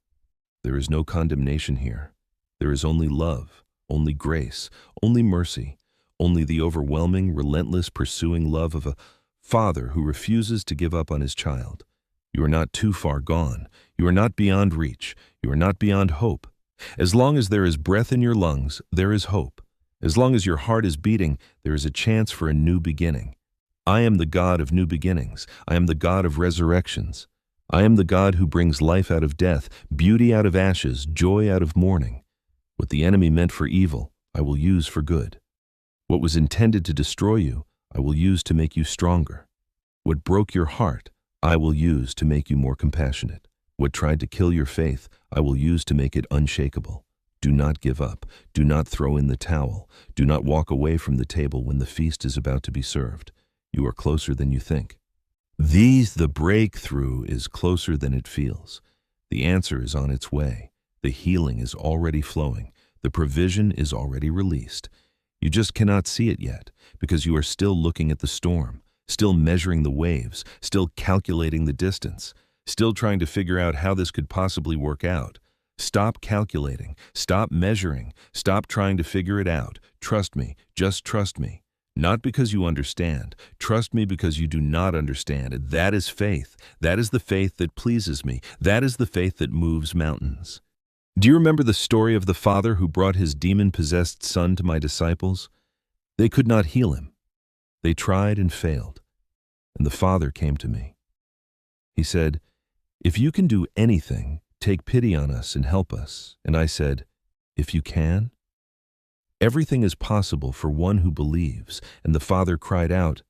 [SPEAKER 1] There is no condemnation here. There is only love, only grace, only mercy, only the overwhelming, relentless, pursuing love of a father who refuses to give up on his child. You are not too far gone. You are not beyond reach. You are not beyond hope. As long as there is breath in your lungs, there is hope. As long as your heart is beating, there is a chance for a new beginning. I am the God of new beginnings. I am the God of resurrections. I am the God who brings life out of death, beauty out of ashes, joy out of mourning. What the enemy meant for evil, I will use for good. What was intended to destroy you, I will use to make you stronger. What broke your heart, I will use to make you more compassionate. What tried to kill your faith, I will use to make it unshakable. Do not give up. Do not throw in the towel. Do not walk away from the table when the feast is about to be served. You are closer than you think. The breakthrough is closer than it feels. The answer is on its way. The healing is already flowing. The provision is already released. You just cannot see it yet because you are still looking at the storm, still measuring the waves, still calculating the distance, still trying to figure out how this could possibly work out. Stop calculating, stop measuring, stop trying to figure it out. Trust me, just trust me. Not because you understand. Trust me because you do not understand. That is faith. That is the faith that pleases me. That is the faith that moves mountains. Do you remember the story of the father who brought his demon-possessed son to my disciples? They could not heal him. They tried and failed. And the father came to me. He said, "If you can do anything, take pity on us and help us." And I said, "If you can?" Everything is possible for one who believes. And the father cried out,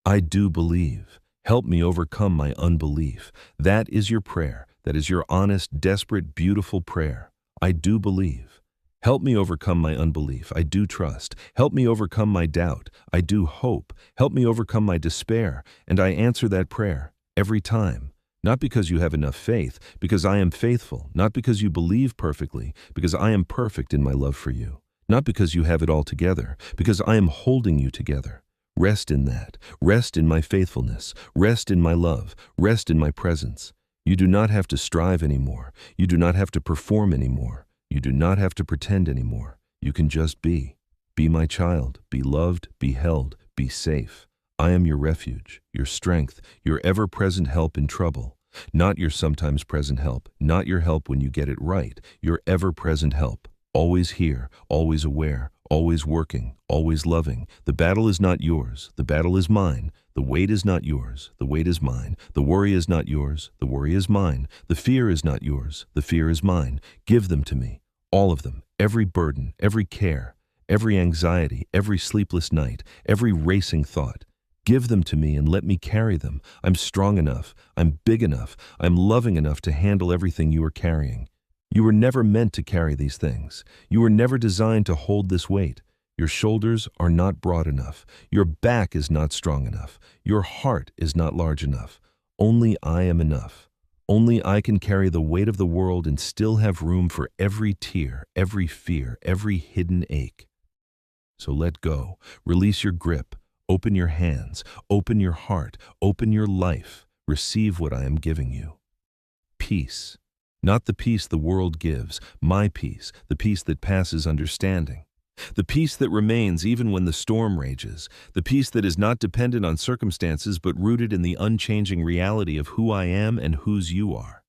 [SPEAKER 1] "I do believe. Help me overcome my unbelief." That is your prayer. That is your honest, desperate, beautiful prayer. I do believe. Help me overcome my unbelief. I do trust. Help me overcome my doubt. I do hope. Help me overcome my despair. And I answer that prayer every time. Not because you have enough faith, because I am faithful. Not because you believe perfectly, because I am perfect in my love for you. Not because you have it all together, because I am holding you together. Rest in that. Rest in my faithfulness. Rest in my love. Rest in my presence. You do not have to strive anymore. You do not have to perform anymore. You do not have to pretend anymore. You can just be. Be my child, be loved, be held, be safe. I am your refuge, your strength, your ever-present help in trouble. Not your sometimes present help, not your help when you get it right, your ever-present help. Always here, always aware, always working, always loving. The battle is not yours, the battle is mine. The weight is not yours, the weight is mine. The worry is not yours, the worry is mine. The fear is not yours, the fear is mine. Give them to me, all of them, every burden, every care, every anxiety, every sleepless night, every racing thought. Give them to me and let me carry them. I'm strong enough, I'm big enough, I'm loving enough to handle everything you are carrying. You were never meant to carry these things. You were never designed to hold this weight. Your shoulders are not broad enough. Your back is not strong enough. Your heart is not large enough. Only I am enough. Only I can carry the weight of the world and still have room for every tear, every fear, every hidden ache. So let go. Release your grip. Open your hands. Open your heart. Open your life. Receive what I am giving you. Peace. Not the peace the world gives, my peace, the peace that passes understanding. The peace that remains even when the storm rages, the peace that is not dependent on circumstances but rooted in the unchanging reality of who I am and whose you are.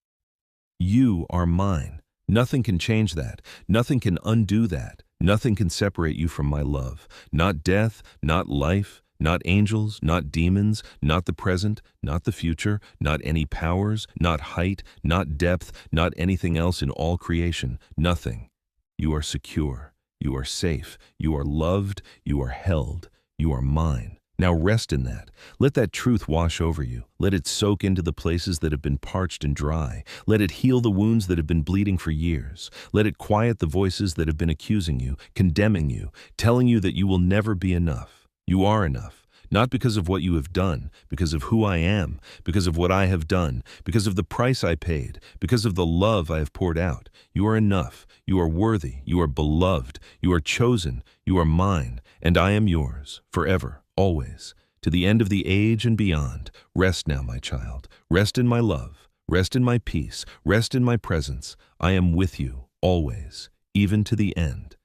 [SPEAKER 1] You are mine. Nothing can change that. Nothing can undo that. Nothing can separate you from my love. Not death, not life, not angels, not demons, not the present, not the future, not any powers, not height, not depth, not anything else in all creation, nothing. You are secure, you are safe, you are loved, you are held, you are mine. Now rest in that. Let that truth wash over you. Let it soak into the places that have been parched and dry. Let it heal the wounds that have been bleeding for years. Let it quiet the voices that have been accusing you, condemning you, telling you that you will never be enough. You are enough, not because of what you have done, because of who I am, because of what I have done, because of the price I paid, because of the love I have poured out. You are enough, you are worthy, you are beloved, you are chosen, you are mine, and I am yours, forever, always, to the end of the age and beyond. Rest now, my child, rest in my love, rest in my peace, rest in my presence. I am with you, always, even to the end.